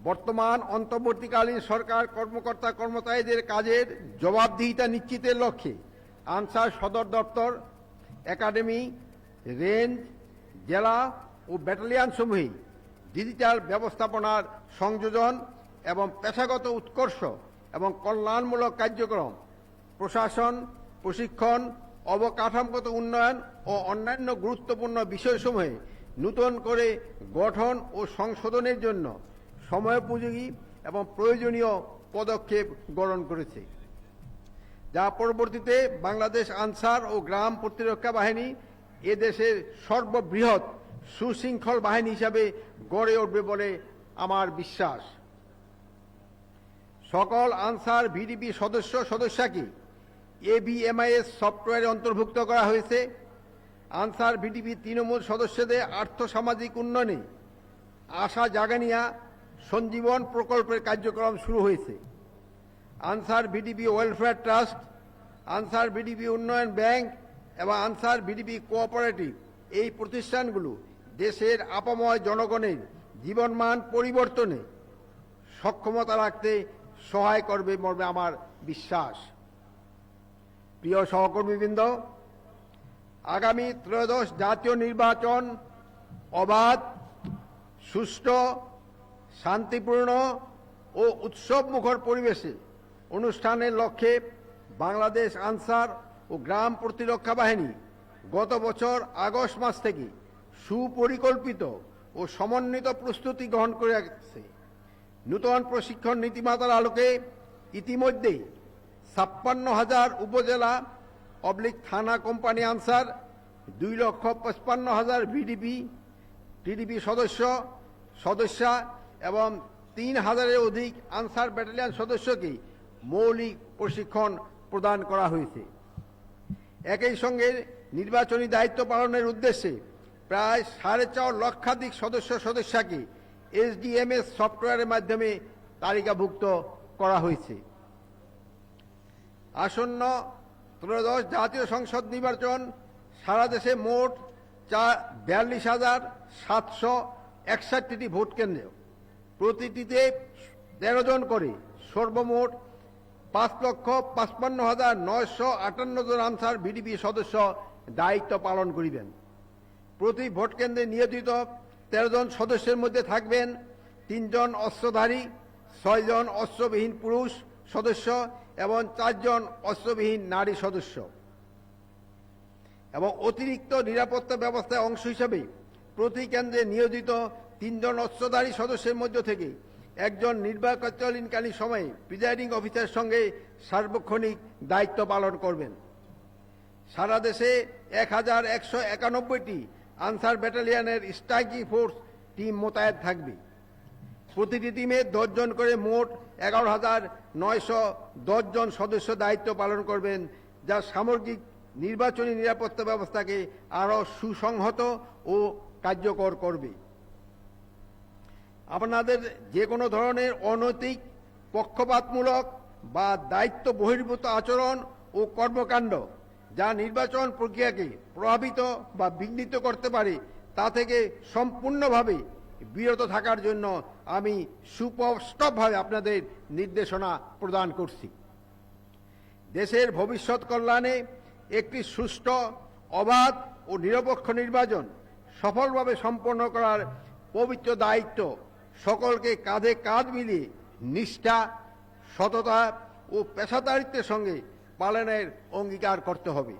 বর্তমান অন্তর্বর্তীকালীন সরকার কর্মকর্তা কর্মচারীদের কাজের জবাবদিহিতা নিশ্চিতের লক্ষ্যে আনসার সদর দপ্তর, একাডেমি, রেঞ্জ, জেলা ও ব্যাটালিয়ন সমূহে ডিজিটাল ব্যবস্থাপনার সংযোজন এবং পেশাগত উৎকর্ষ এবং কল্যাণমূলক কার্যক্রম, প্রশাসন, প্রশিক্ষণ, অবকাঠামোগত উন্নয়ন ও অন্যান্য গুরুত্বপূর্ণ বিষয়সমূহে নতুন করে গঠন ও সংশোধনের জন্য সময়োপযোগী এবং প্রয়োজনীয় পদক্ষেপ গ্রহণ করেছে, যা পরবর্তীতে বাংলাদেশ আনসার ও গ্রাম প্রতিরক্ষা বাহিনী এদেশের সর্ববৃহৎ সুশৃঙ্খল বাহিনী হিসাবে গড়ে উঠবে বলে আমার বিশ্বাস। সকল আনসার ভিডিপি সদস্যকে ABMIS সফটওয়্যারে অন্তর্ভুক্ত করা হয়েছে। আনসার ভিডিপি তৃণমূল সদস্যদের আর্থসামাজিক উন্নয়নে আশা জাগানিয়া সঞ্জীবন প্রকল্পের কার্যক্রম শুরু হয়েছে। Answer VDP welfare trust, answer VDP উন্নয়ন ব্যাংক এবং আনসার ভিডিপি কোঅপারেটিভ, এই প্রতিষ্ঠানগুলো দেশের আপাময় জনগণের জীবনমান পরিবর্তনে সক্ষমতা রাখতে সহায় করবে মর্মে আমার বিশ্বাস। প্রিয় সহকর্মীবৃন্দ, আগামী ত্রয়োদশ জাতীয় নির্বাচন অবাধ, সুষ্ঠু, শান্তিপূর্ণ ও উৎসবমুখর পরিবেশে অনুষ্ঠানের লক্ষ্যে বাংলাদেশ আনসার ও গ্রাম প্রতিরক্ষা বাহিনী গত বছর আগস্ট মাস থেকে সুপরিকল্পিত ও সমন্বিত প্রস্তুতি গ্রহণ করে আসছে। নূতন প্রশিক্ষণ নীতিমালার আলোকে ইতিমধ্যে 56,000 উপজেলা থানা কোম্পানি আনসার, 2,55,000 ভিডিপি টিডিপি সদস্যা এবং 3,000-এর অধিক আনসার ব্যাটালিয়ন সদস্যকে মৌলিক প্রশিক্ষণ প্রদান করা হয়েছে। একই সঙ্গে নির্বাচনী দায়িত্ব পালনের উদ্দেশ্যে প্রায় 4.5 লক্ষাধিক সদস্যকে SDMS সফটওয়্যারের মাধ্যমে তালিকাভুক্ত করা হয়েছে। আসন্ন ত্রয়োদশ জাতীয় সংসদ নির্বাচন সারা দেশে মোট 42,761টি ভোট কেন্দ্র, প্রতিটিতে 13 জন করে সর্বমোট 5,55,958 জন আনসার ভিডিপি সদস্য দায়িত্ব পালন করিবেন। প্রতি ভোট কেন্দ্রে নিয়োজিত 13 জন সদস্যের মধ্যে থাকবেন 3 জন অস্ত্রধারী, 6 জন অস্ত্রবিহীন পুরুষ সদস্য এবং 4 জন অস্ত্রবিহীন নারী সদস্য। এবং অতিরিক্ত নিরাপত্তা ব্যবস্থার অংশ হিসাবে প্রতি কেন্দ্রে নিয়োজিত 3 জন অস্ত্রধারী সদস্যের মধ্য থেকে 1 জন নির্বাচনকালীন সময়ে প্রিজাইডিং অফিসারের সঙ্গে সার্বক্ষণিক দায়িত্ব পালন করবেন। সারা দেশে 1,191টি আনসার ব্যাটালিয়নের স্ট্রাইকিং ফোর্স টিম মোতায়েন থাকবে। প্রতিটি টিমে 10 জন করে মোট 11,910 জন সদস্য দায়িত্ব পালন করবেন, যা সামগ্রিক নির্বাচনী নিরাপত্তা ব্যবস্থাকে আরও সুসংহত ও কার্যকর করবে। আপনাদের যে কোনো ধরনের অনৈতিক পক্ষপাতমূলক বা দায়িত্ব বহির্ভূত আচরণ ও কর্মকাণ্ড যা নির্বাচন প্রক্রিয়াকে প্রভাবিত বা বিঘ্নিত করতে পারে তা থেকে সম্পূর্ণভাবে বিরত থাকার জন্য আমি সুস্পষ্টভাবে আপনাদের নির্দেশনা প্রদান করছি। দেশের ভবিষ্যৎ কল্যাণে একটি সুষ্ঠু, অবাধ ও নিরপেক্ষ নির্বাচন সফলভাবে সম্পন্ন করার পবিত্র দায়িত্ব সকলকে কাঁধে কাঁধ মিলিয়ে নিষ্ঠা, সততা ও পেশাদারিত্বের সঙ্গে পালনের অঙ্গীকার করতে হবে।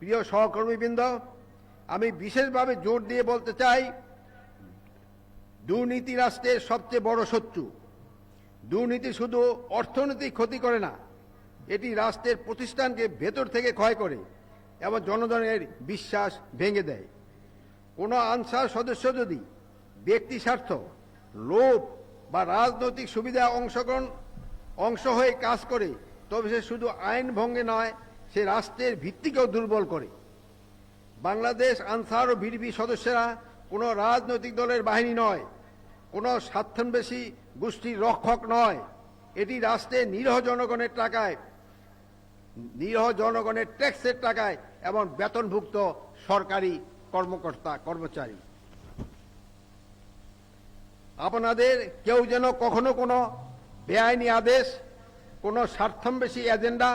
প্রিয় সহকর্মীবৃন্দ, আমি বিশেষভাবে জোর দিয়ে বলতে চাই, দুর্নীতি রাষ্ট্রের সবচেয়ে বড় শত্রু। দুর্নীতি শুধু অর্থনৈতিক ক্ষতি করে না, এটি রাষ্ট্রের প্রতিষ্ঠানকে ভেতর থেকে ক্ষয় করে এবং জনগণের বিশ্বাস ভেঙে দেয়। কোনো আনসার সদস্য যদি ব্যক্তি স্বার্থ, লোভ বা রাজনৈতিক সুবিধা অংশ হয়ে কাজ করে, তবে সে শুধু আইন ভঙ্গে নয়, সে রাষ্ট্রের ভিত্তিকেও দুর্বল করে। বাংলাদেশ আনসার ও ভিডিপি সদস্যরা কোনো রাজনৈতিক দলের বাহিনী নয়, কোনো স্বার্থান্বেষী গোষ্ঠীর রক্ষক নয়। এটি রাষ্ট্রের নিরীহ জনগণের ট্যাক্সের টাকায় এবং বেতনভুক্ত সরকারি কর্মচারী। আপনাদের কেউ যেন কখনো কোনো বেআইনি আদেশ, কোনো স্বার্থান্বেষী এজেন্ডা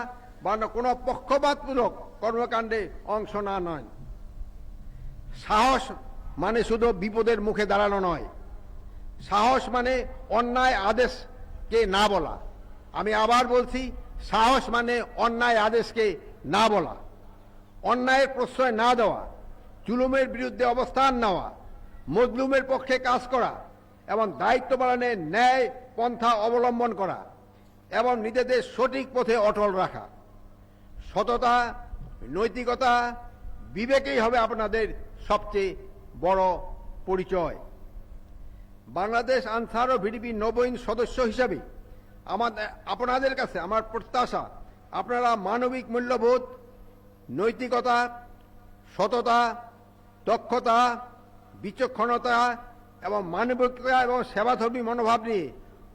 বা কোনো পক্ষপাতমূলক কর্মকাণ্ডে অংশ না নেন। সাহস মানে শুধু বিপদের মুখে দাঁড়ানো নয়, সাহস মানে অন্যায় আদেশকে না বলা। আমি আবার বলছি, সাহস মানে অন্যায় আদেশকে না বলা, অন্যায়ের প্রশ্রয় না দেওয়া, জুলুমের বিরুদ্ধে অবস্থান নেওয়া, মজলুমের পক্ষে কাজ করা এবং দায়িত্ব পালনে ন্যায় পন্থা অবলম্বন করা এবং নিজেদের সঠিক পথে অটল রাখা। সততা, নৈতিকতা, বিবেকেই হবে আপনাদের সবচেয়ে বড় পরিচয়। বাংলাদেশ আনসার ও ভিডিপি নবীন সদস্য হিসাবে আপনাদের কাছে আমার প্রত্যাশা, আপনারা মানবিক মূল্যবোধ, নৈতিকতা, সততা, দক্ষতা, বিচক্ষণতা এবং মানবিকতা এবং সেবাধর্মী মনোভাব নিয়ে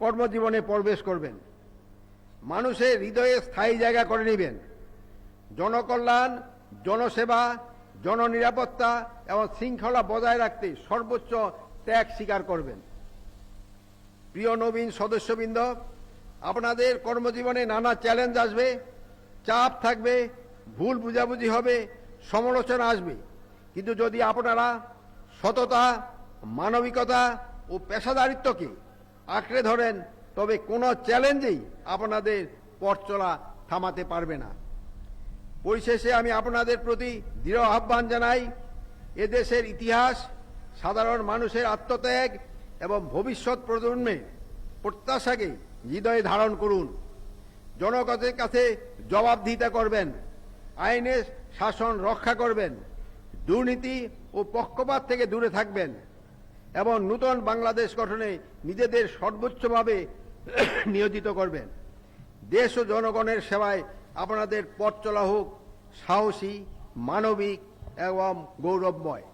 কর্মজীবনে প্রবেশ করবেন। মানুষের হৃদয়ে স্থায়ী জায়গা করে নেবেন। জনকল্যাণ, জনসেবা, জননিরাপত্তা এবং শৃঙ্খলা বজায় রাখতে সর্বোচ্চ ত্যাগ স্বীকার করবেন। প্রিয় নবীন সদস্যবৃন্দ, আপনাদের কর্মজীবনে নানা চ্যালেঞ্জ আসবে, চাপ থাকবে, ভুল বুঝাবুঝি হবে, সমালোচনা আসবে। কিন্তু যদি আপনারা সততা, মানবিকতা ও পেশাদারিত্বকে আঁকড়ে ধরেন, তবে কোনো চ্যালেঞ্জেই আপনাদের পথ চলা থামাতে পারবে না। পরিশেষে আমি আপনাদের প্রতি দৃঢ় আহ্বান জানাই, এদেশের ইতিহাস, সাধারণ মানুষের আত্মত্যাগ এবং ভবিষ্যৎ প্রজন্মের প্রত্যাশাকে হৃদয়ে ধারণ করুন। জনগণের কাছে জবাবদিহিতা করবেন, আইনের শাসন রক্ষা করবেন, দুর্নীতি ও পক্ষপাত থেকে দূরে থাকবেন এবং নূতন বাংলাদেশ গঠনে নিজেদের সর্বোচ্চভাবে নিয়োজিত করবেন। দেশ ও জনগণের সেবায় আপনাদের পথ চলা হোক সাহসী, মানবিক এবং গৌরবময়।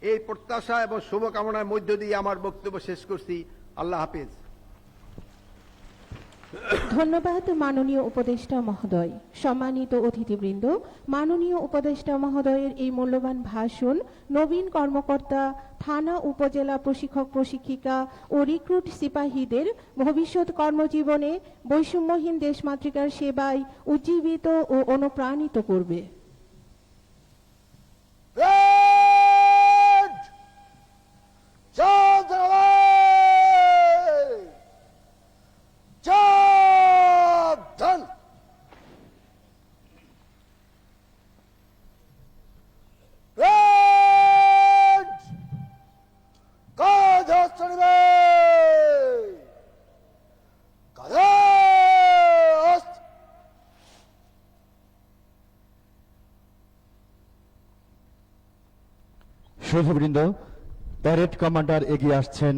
এই প্রত্যাশা এবং শুভকামনার মধ্য দিয়ে আমার বক্তব্য শেষ করছি। আল্লাহ হাফেজ। ধন্যবাদ মাননীয় উপদেষ্টা মহোদয়। সম্মানিত অতিথিবৃন্দ, মাননীয় উপদেষ্টা মহোদয়ের এই মূল্যবান ভাষণ নবীন কর্মকর্তা, থানা উপজেলা প্রশিক্ষক প্রশিক্ষিকা ও রিক্রুট সিপাহীদের ভবিষ্যৎ কর্মজীবনে বৈষম্যহীন দেশমাতৃকার সেবায় উজ্জীবিত ও অনুপ্রাণিত করবে। সুধীবৃন্দ, প্যারেড কমান্ডার এগিয়ে আসছেন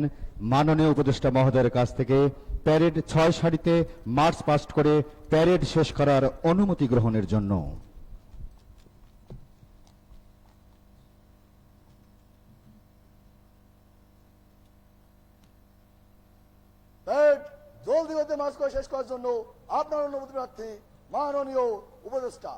মাননীয় উপদেষ্টা মহোদয়ের কাছ থেকে প্যারেড 6 সারিতে মার্চ পাস্ট করে প্যারেড শেষ করার অনুমতি গ্রহণের জন্য। প্যারেড জলদি গতিতে মার্চ করে শেষ করার জন্য আপনার অনুমতি প্রার্থী মাননীয় উপদেষ্টা।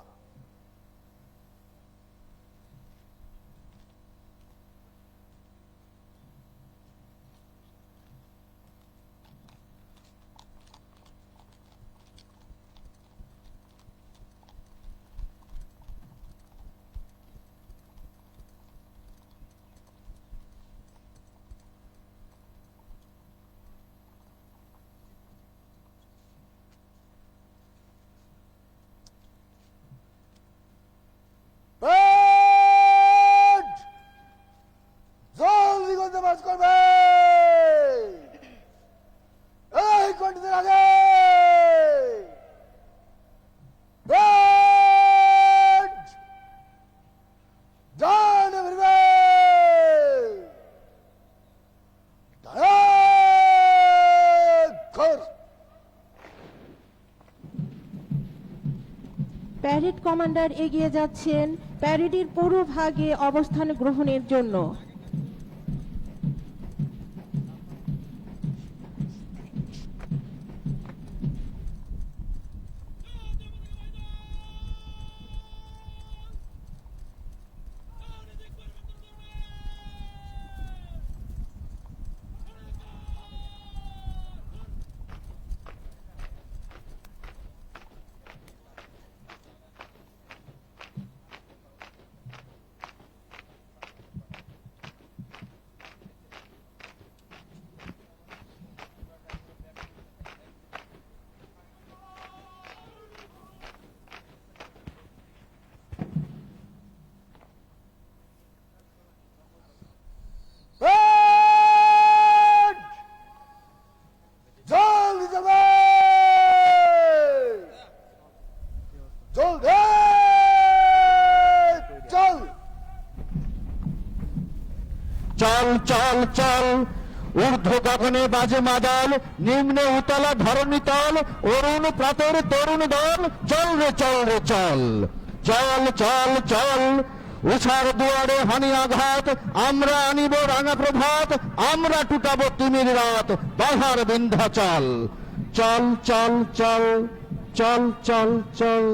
জলদি করতে মার্চ করবে এই কন্টিনের আগে ডান এভারিবে প্যারেড কমান্ডার এগিয়ে যাচ্ছেন প্যারেডের পুরো ভাগে অবস্থান গ্রহণের জন্য। চল চল চল, ঊর্ধ্ব গগনে বাজে মাদল, নিম্নে উতলা ধরণী তল, অরুণ প্রাতর তরুণ দল, চল রে চল রে চল, চল চল চল, উষার দুয়ারে হানি আঘাত, আমরা আনিব রাঙা প্রভাত, আমরা টুটাবো তিমির রাত, বাধার বিন্ধ্যাচল, চল চল চল, চল চল চল।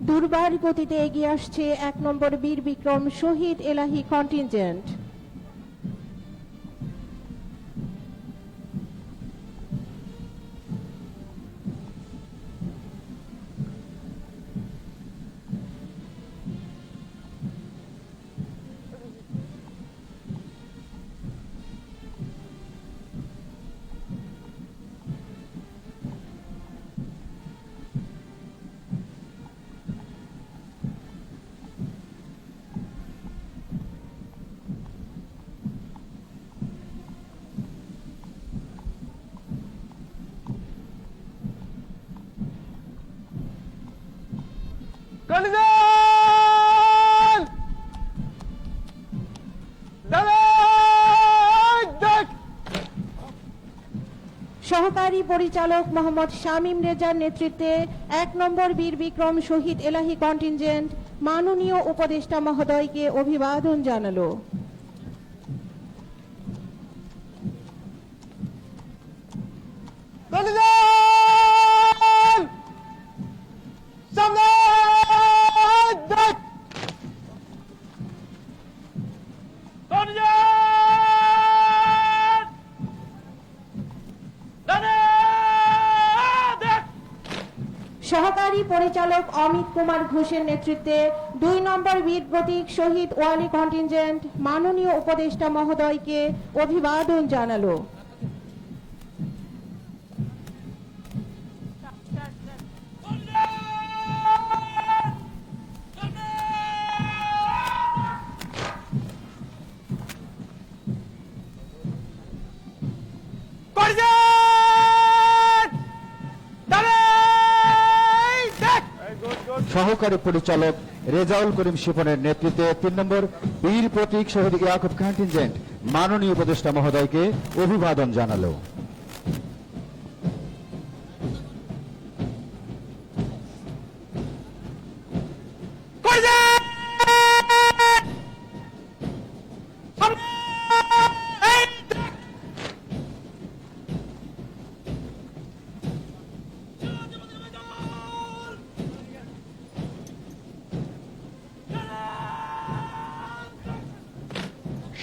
দুর্বার গতিতে এগিয়ে আসছে 1 নম্বর বীর বিক্রম শহীদ এলাহি কন্টিনজেন্ট। সহকারী পরিচালক মোহাম্মদ শামীম রেজার নেতৃত্বে 1 নম্বর বীর বিক্রম শহীদ এলাহি কন্টিনজেন্ট মাননীয় উপদেষ্টা মহোদয়কে অভিবাদন জানালো। সহকারী পরিচালক অমিত কুমার ঘোষের নেতৃত্বে 2 নম্বর বীর প্রতীক শহীদ ওয়ালি কন্টিনজেন্ট মাননীয় উপদেষ্টা মহোদয়কে অভিবাদন জানালো। সহকারী পরিচালক রেজাউল করিম শিপনের নেতৃত্বে 3 নম্বর বীর প্রতীক শহীদ ইয়াকুব কন্টিনজেন্ট মাননীয় উপদেষ্টা মহোদয়কে অভিবাদন জানালো।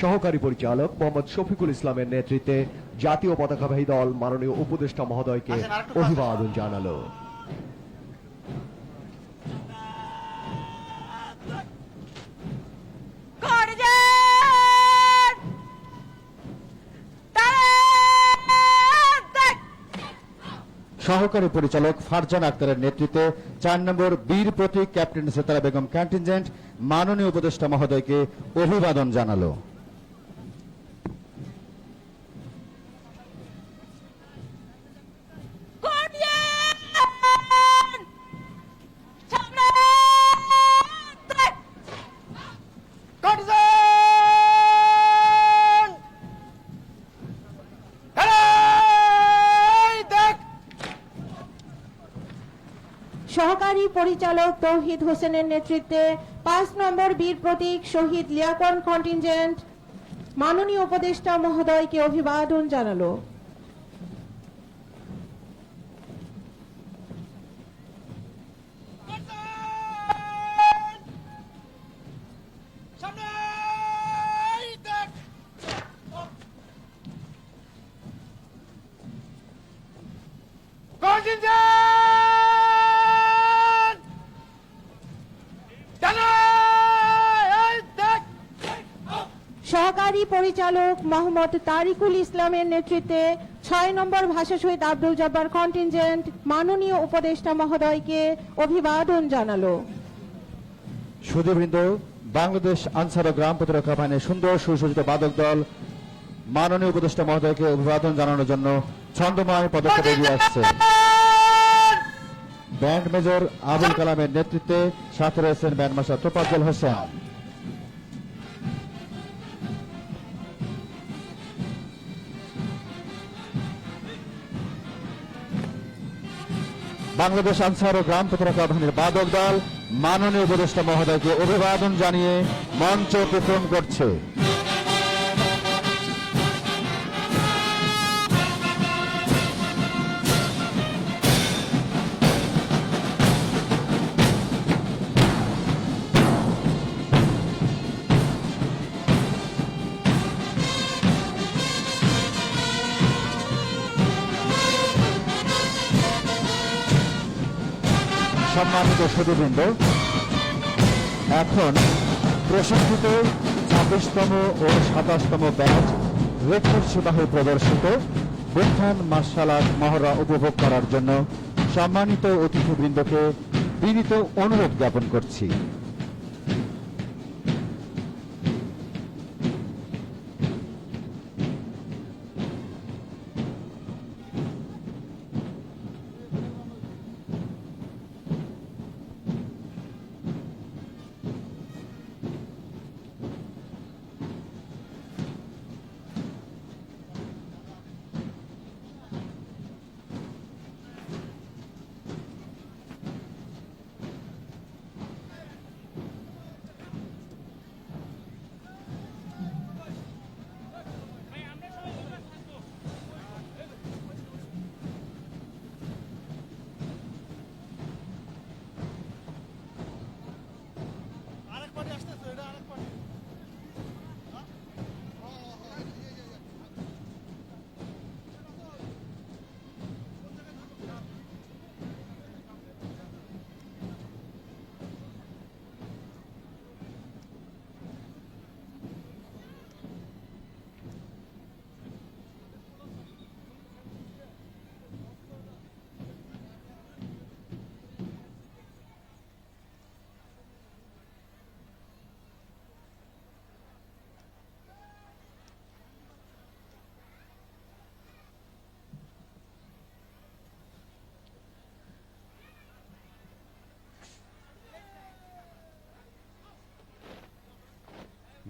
সহকারী পরিচালক মোহাম্মদ শফিকুল ইসলামের নেতৃত্বে জাতীয় পতাকাবাহী দল মাননীয় উপদেষ্টা মহোদয়কে অভিবাদন জানালো। সহকারী পরিচালক ফারজান আক্তারের নেতৃত্বে 4 নম্বর বীর প্রতীক ক্যাপ্টেন সেতারা বেগম কন্টিনজেন্ট মাননীয় উপদেষ্টা মহোদয়কে অভিবাদন জানালো। সহকারী পরিচালক তৌহিদ হোসেনের নেতৃত্বে 5 নম্বর বীর প্রতীক শহীদ লিয়াকন কন্টিনজেন্ট মাননীয় উপদেষ্টা মহোদয়কে অভিবাদন জানালো। সহকারী পরিচালক মোহাম্মদ তারিকুল ইসলামের নেতৃত্বে 6 নম্বর ভাষা শহীদ আব্দুল জব্বার কন্টিনজেন্ট মাননীয় উপদেষ্টা মহোদয়কে অভিবাদন জানালো। সুধীবৃন্দ, বাংলাদেশ আনসার ও গ্রাম প্রতিরক্ষা বাহিনীর সুন্দর সুসজ্জিত বাদক দল মাননীয় উপদেষ্টা মহোদয়কে অভিবাদন জানানোর জন্য ছন্দময় পদক্ষেপ এগিয়ে আসছে। ব্যান্ড মেজর আবুল কালামের নেতৃত্বে সাথে রয়েছেন ব্যান্ড মাস্টার তোফাজ্জল হোসেন। বাংলাদেশ আনসার ও গ্রাম প্রতিরক্ষা বাহিনীর বাদক দল মাননীয় উপদেষ্টা মহোদয়কে অভিবাদন জানিয়ে মঞ্চ অতিক্রম করছে। সম্মানিত সুধীবৃন্দ, এখন প্রশিক্ষিত 26তম ও 27তম ব্যাচ রেকর্ড সিপাহী প্রদর্শিত বুখান মার্শাল আর্ট মহড়া উপভোগ করার জন্য সম্মানিত অতিথিবৃন্দকে বিনীত অনুরোধ জ্ঞাপন করছি।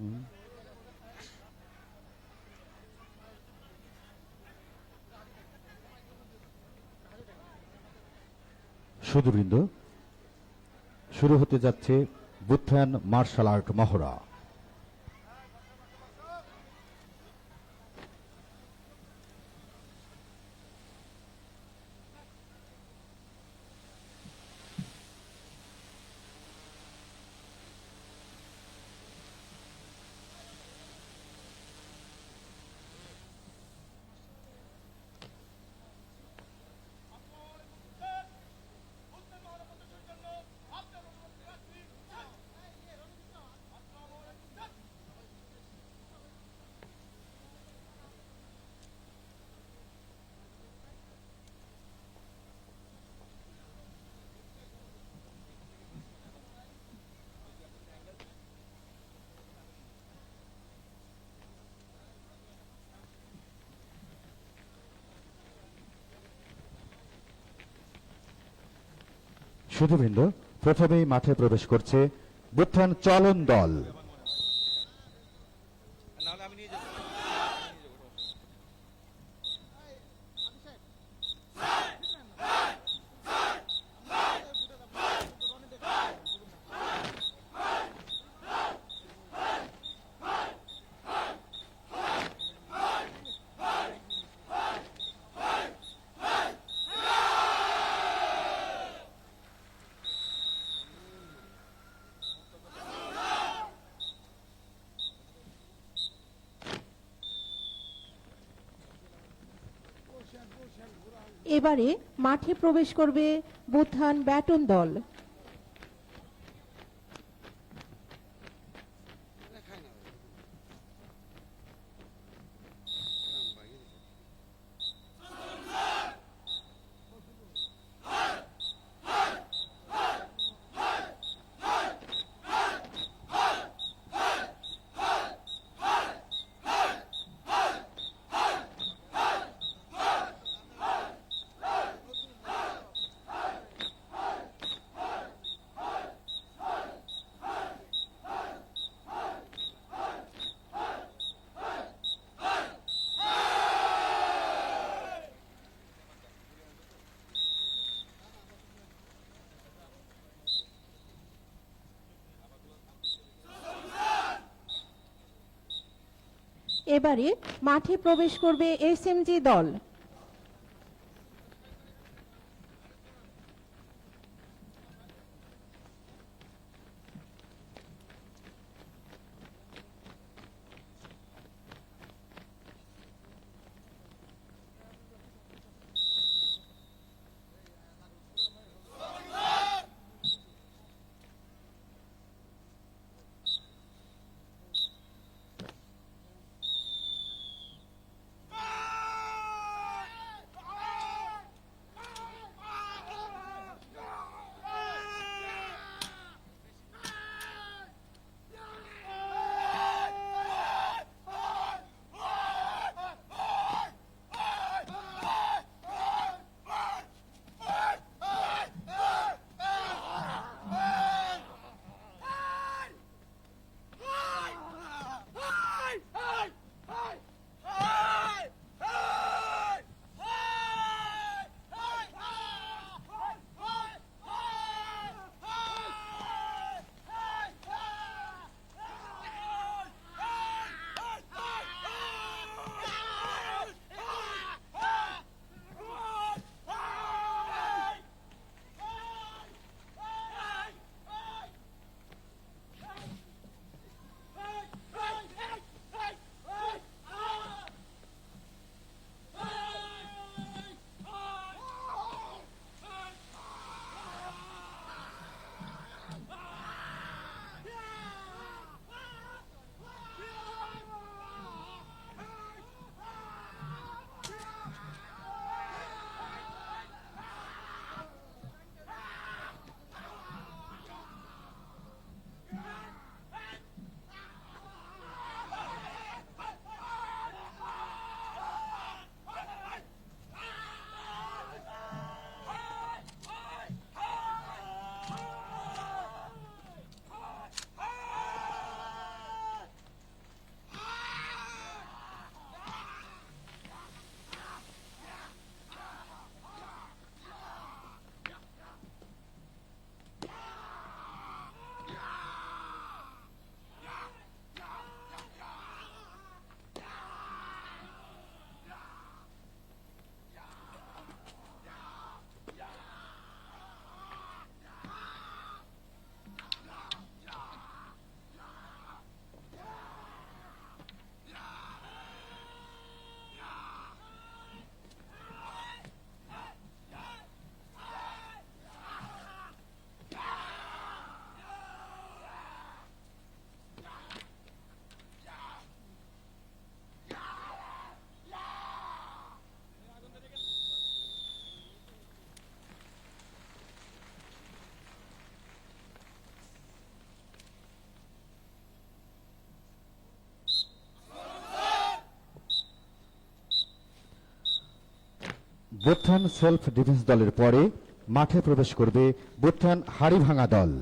সুধীবৃন্দ, শুরু হতে যাচ্ছে বুত্থান মার্শাল আর্ট মহড়া। সুধীবৃন্দ, প্রথমেই মাঠে প্রবেশ করছে বুত্থান চলন দল। নাহলে আমি নিয়ে যাবো। এবারে মাঠে প্রবেশ করবে বুত্থান ব্যাটন দল। এবারে মাঠে প্রবেশ করবে এসএমজি দল। বুত্থান সেলফ ডিফেন্স দলের পরে মাঠে প্রবেশ করবে বুত্থান হাড়িভাঙা দল।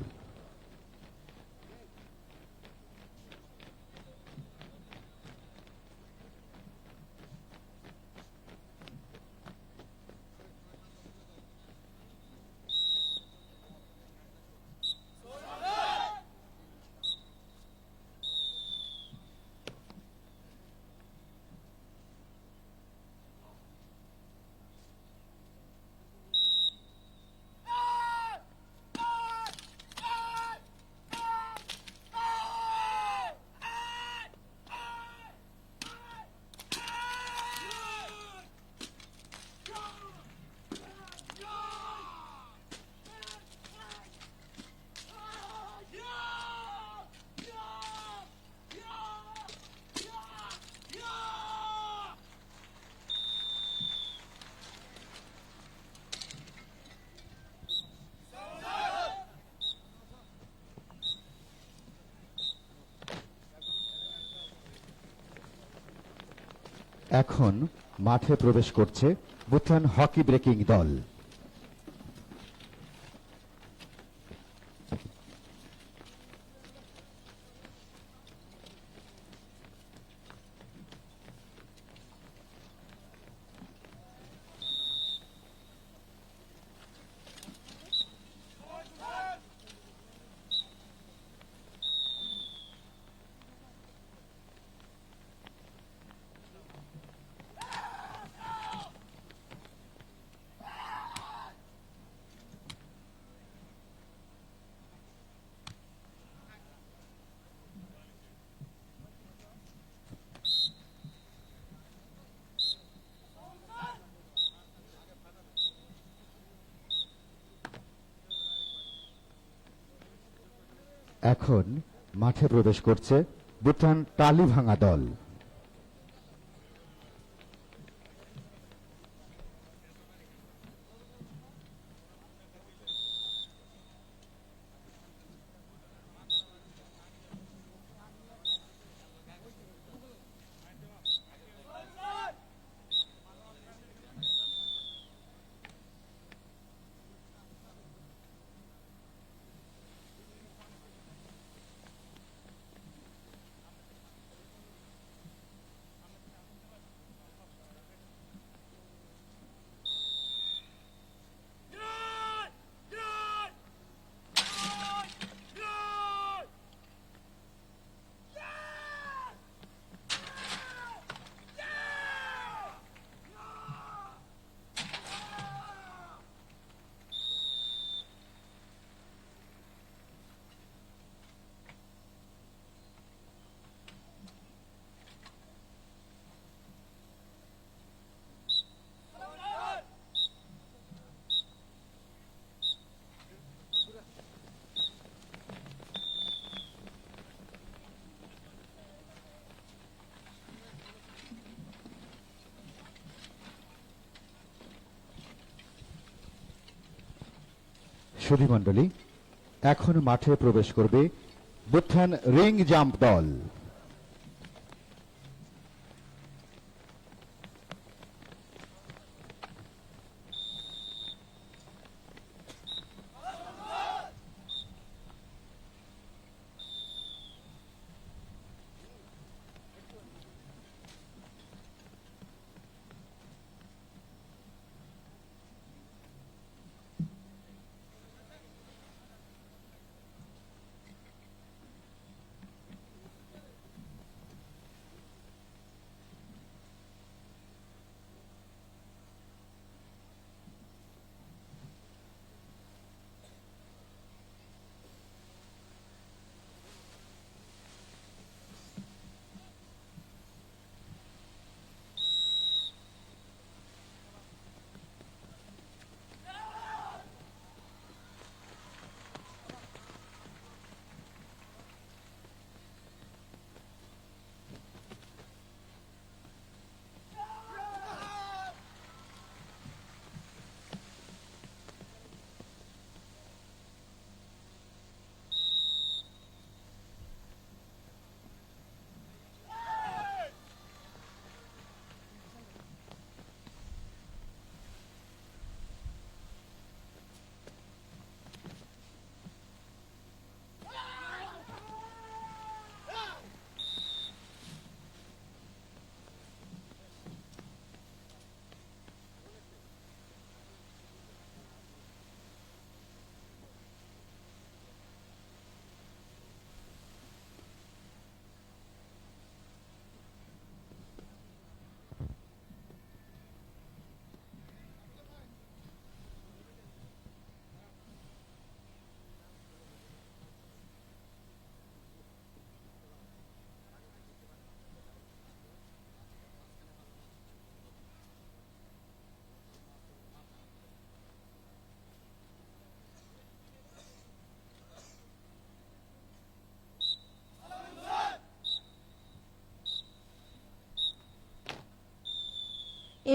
এখন মাঠে প্রবেশ করছে বুত্থান হকি ব্রেকিং দল। এখন মাঠে প্রবেশ করছে বুত্থান টালিভাঙা দল। সুধীমণ্ডলী, এখন মাঠে প্রবেশ করবে বুত্থান রিং জাম্প দল।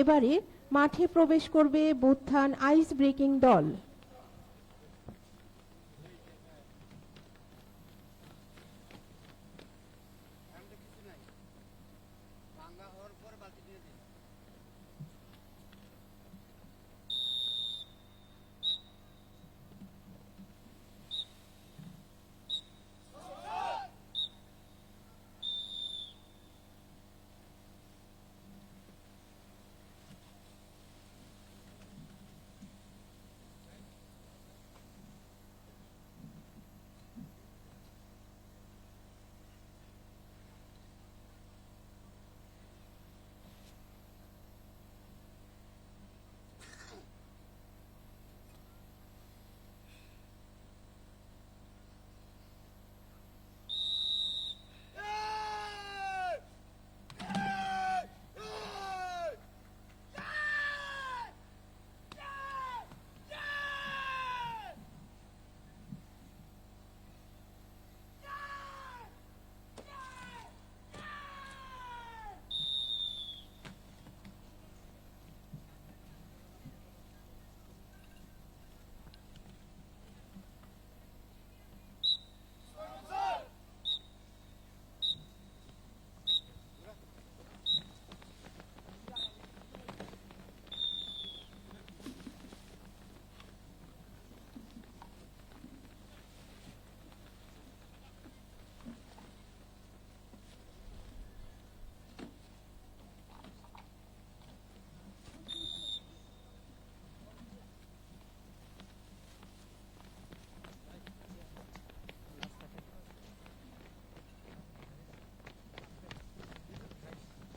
এবারে মাঠে প্রবেশ করবে বুত্থান আইস ব্রেকিং দল।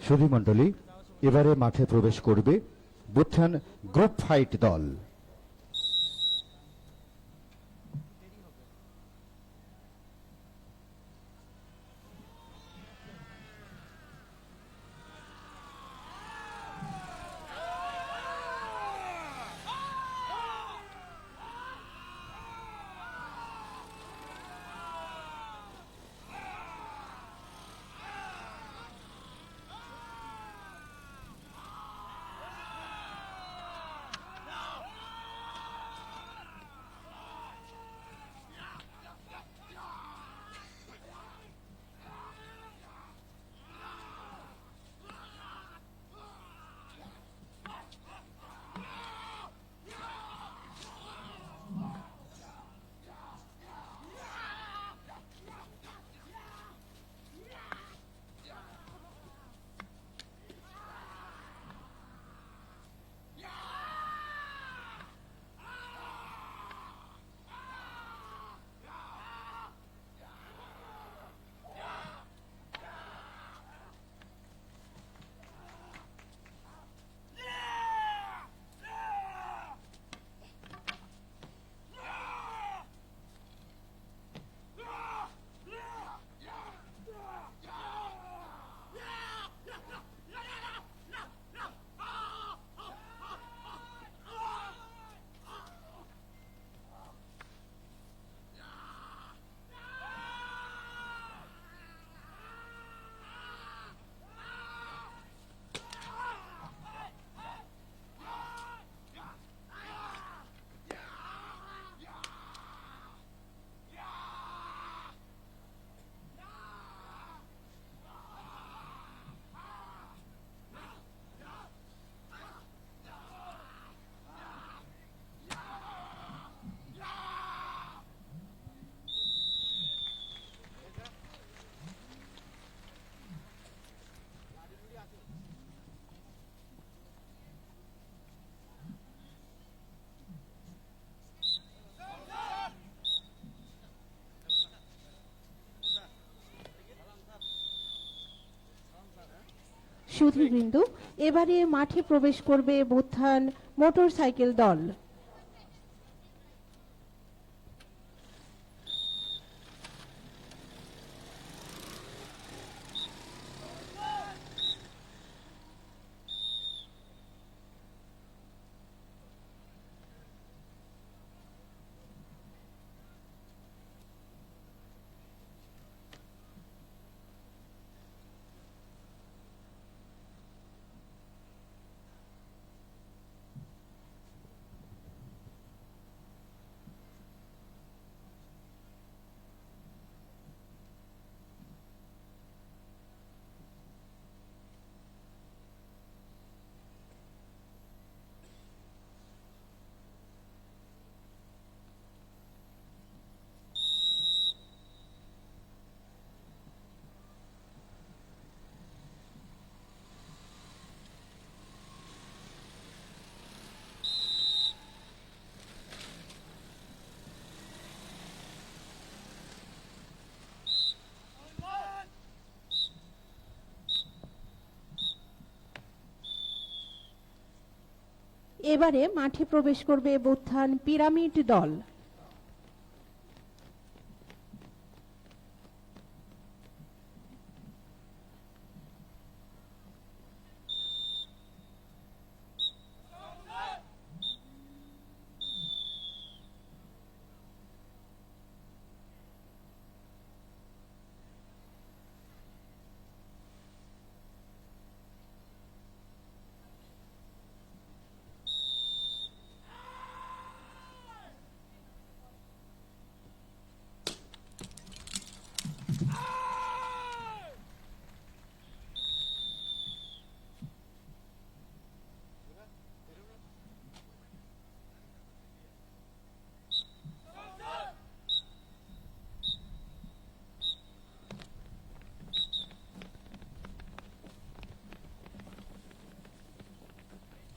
সুধী মণ্ডলী, এবারে মাঠে প্রবেশ করবে বুত্থান গ্রুপ ফাইট দল। সুধীবৃন্দ, এবারে মাঠে প্রবেশ করবে বুত্থান মোটরসাইকেল দল। এবারে মাঠে প্রবেশ করবে বুত্থান পিরামিড দল।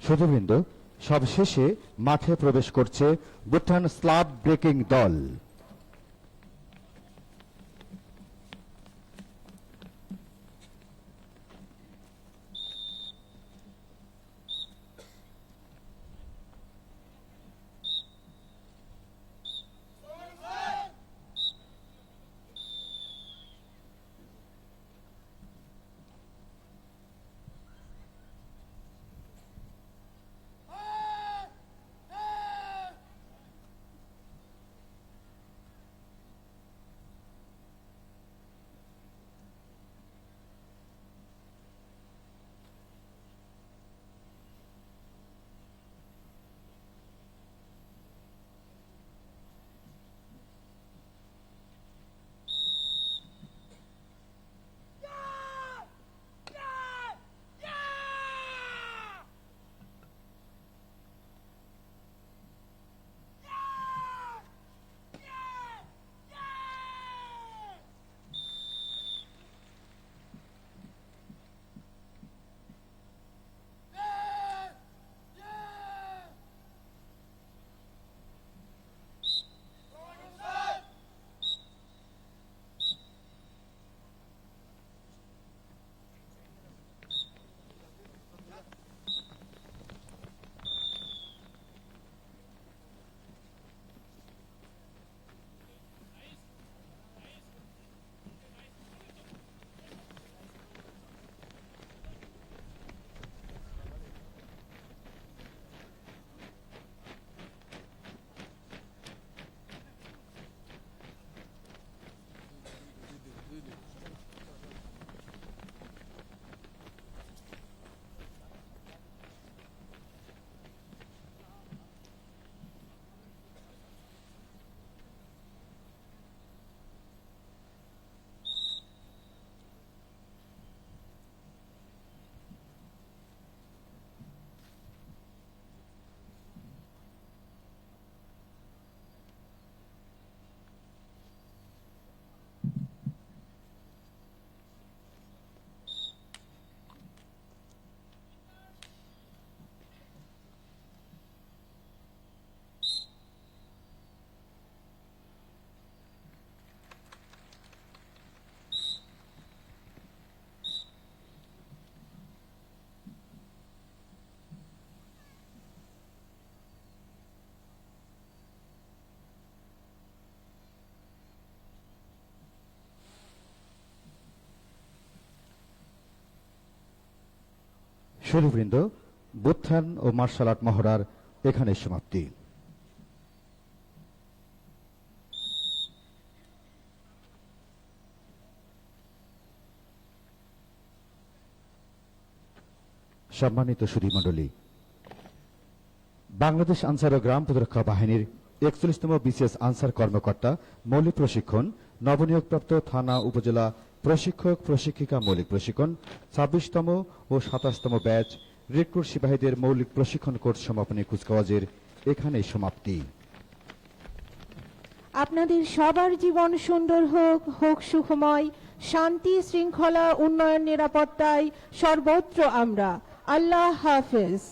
সুধীবৃন্দ, সবশেষে মাঠে প্রবেশ করছে বুত্থান স্ল্যাব ব্রেকিং দল। সুধীবৃন্দ, বুত্থান ও মার্শাল আর্ট মহড়ার এখানে সমাপ্তি। সম্মানিত সুধীমণ্ডলী, বাংলাদেশ আনসার ও গ্রাম প্রতিরক্ষা বাহিনীর ৪১তম বিসিএস আনসার কর্মকর্তা মৌলিক প্রশিক্ষণ, নবনিয়োগপ্রাপ্ত থানা উপজেলা প্রশিক্ষক প্রশিক্ষিকা মৌলিক প্রশিক্ষণ, ২৬তম ও ২৭তম ব্যাচ রিক্রুট সিপাহীদের মৌলিক প্রশিক্ষণ কোর্স সমাপনী কুচকাওয়াজের এখানেই সমাপ্তি। আপনাদের সবার জীবন সুন্দর হোক, হোক সুখময়, শান্তি শৃঙ্খলা উন্নয়ন নিরাপত্তায় সর্বত্র আমরা। আল্লাহ হাফেজ।